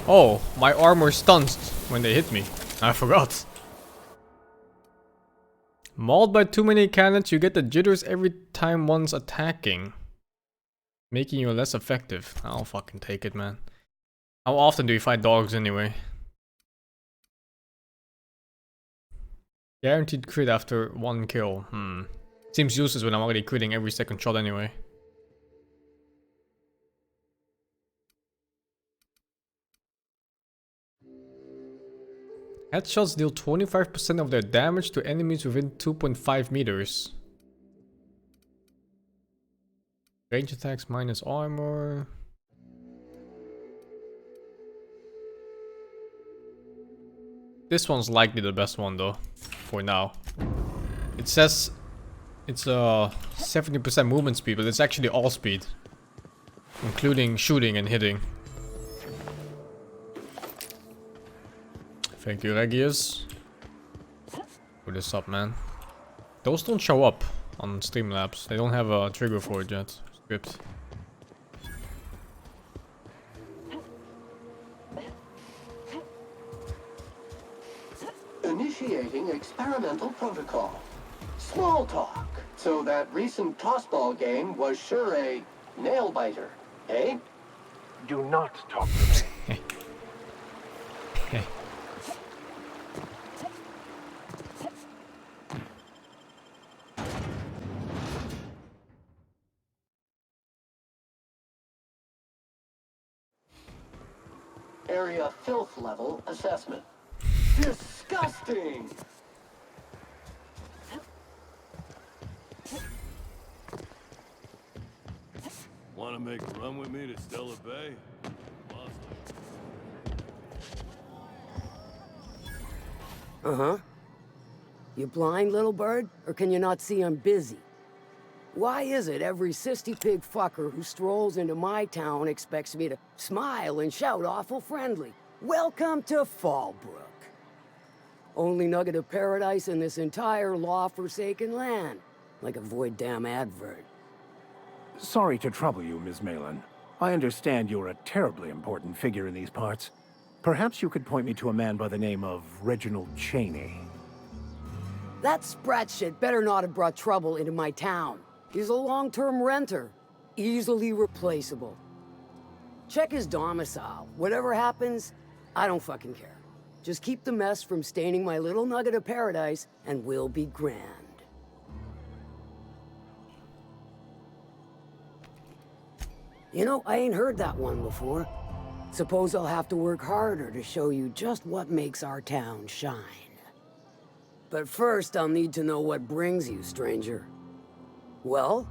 Oh, my armor stuns when they hit me. I forgot. Mauled by too many cannons, you get the jitters every time one's attacking, making you less effective. I'll fucking take it, man. How often do you fight dogs anyway? Guaranteed crit after 1 kill. Seems useless when I'm already critting every second shot anyway. Headshots deal 25% of their damage to enemies within 2.5 meters. Range attacks minus armor. This one's likely the best one though, for now. It says it's 70% movement speed, but it's actually all speed, including shooting and hitting. Thank you, Regius. Put this up, man. Those don't show up on Streamlabs. They don't have a trigger for it yet. Script. Initiating experimental protocol. Small talk. So that recent tossball game was sure a nail-biter, eh? Do not talk to me. Area filth level assessment. Disgusting! Want to make a run with me to Stellar Bay? Uh-huh. You blind, little bird? Or can you not see I'm busy? Why is it every sissy pig fucker who strolls into my town expects me to smile and shout awful friendly? Welcome to Fallbrook. Only nugget of paradise in this entire law-forsaken land. Like a void damn advert. Sorry to trouble you, Ms. Malin. I understand you're a terribly important figure in these parts. Perhaps you could point me to a man by the name of Reginald Cheney. That sprat shit better not have brought trouble into my town. He's a long-term renter. Easily replaceable. Check his domicile. Whatever happens, I don't fucking care. Just keep the mess from staining my little nugget of paradise, and we'll be grand. You know, I ain't heard that one before. Suppose I'll have to work harder to show you just what makes our town shine. But first, I'll need to know what brings you, stranger. Well,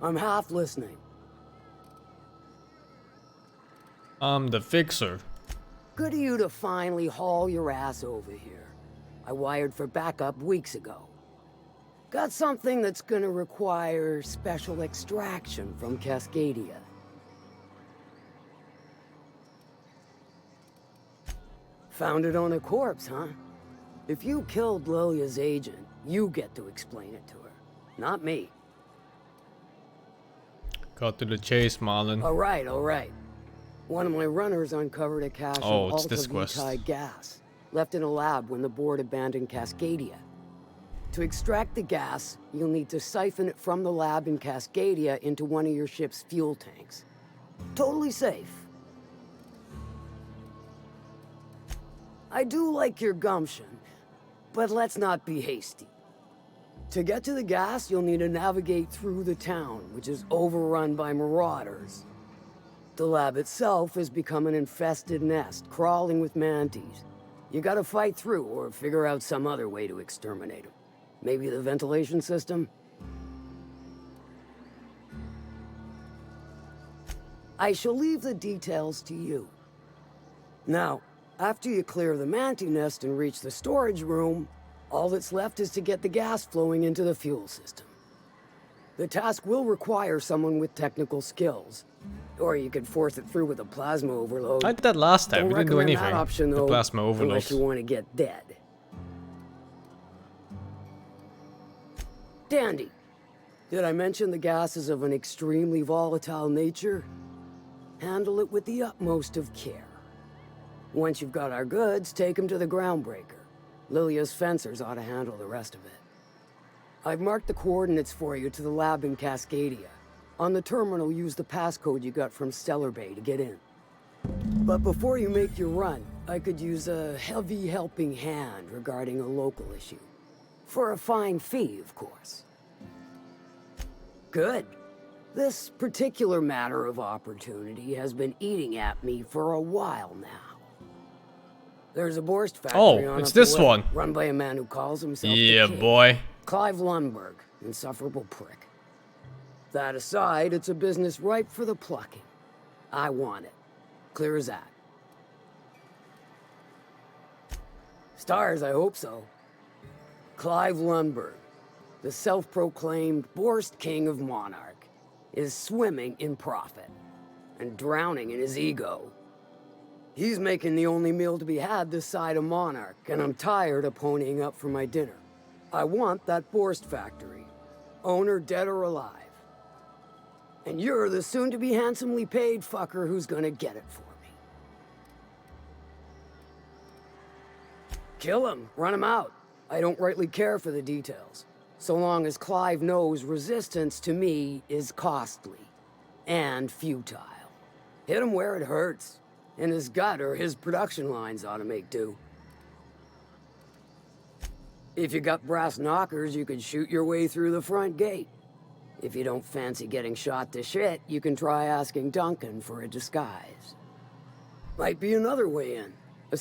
I'm half listening. I'm the fixer. Good of you to finally haul your ass over here. I wired for backup weeks ago. Got something that's gonna require special extraction from Cascadia. Found it on a corpse, huh? If you killed Lilia's agent, you get to explain it to her, not me. Got to the chase, Marlon. All right. One of my runners uncovered a cache of it's this quest. ultra-vitide gas, left in a lab when the board abandoned Cascadia. To extract the gas, you'll need to siphon it from the lab in Cascadia into one of your ship's fuel tanks. Totally safe. I do like your gumption, but let's not be hasty. To get to the gas, you'll need to navigate through the town, which is overrun by marauders. The lab itself has become an infested nest, crawling with mantis. You gotta fight through or figure out some other way to exterminate them. Maybe the ventilation system? I shall leave the details to you. Now, after you clear the mantis nest and reach the storage room, all that's left is to get the gas flowing into the fuel system. The task will require someone with technical skills. Or you could force it through with a plasma overload. I did that last time. We didn't do anything. That option, though, the plasma overload. unless you want to get dead. Dandy. Did I mention the gas is of an extremely volatile nature? Handle it with the utmost of care. Once you've got our goods, take them to the groundbreaker. Lilia's fencers ought to handle the rest of it. I've marked the coordinates for you to the lab in Cascadia. On the terminal, use the passcode you got from Stellar Bay to get in. But before you make your run, I could use a heavy helping hand regarding a local issue. For a fine fee, of course. Good. This particular matter of opportunity has been eating at me for a while now. There's a Borst factory on it's up the this way, one. run by a man who calls himself Yeah, the King. boy. Clive Lundberg, insufferable prick. That aside, it's a business ripe for the plucking. I want it. Clear as that. Stars, I hope so. Clive Lundberg, the self-proclaimed Borst King of Monarch, is swimming in profit and drowning in his ego. He's making the only meal to be had this side of Monarch, and I'm tired of ponying up for my dinner. I want that Borst factory, owner dead or alive. And you're the soon-to-be handsomely paid fucker who's gonna get it for me. Kill him, run him out. I don't rightly care for the details, so long as Clive knows resistance to me is costly and futile. Hit him where it hurts. In his gut or his production lines ought to make do. If you got brass knockers, you could shoot your way through the front gate. If you don't fancy getting shot to shit, you can try asking Duncan for a disguise. Might be another way in.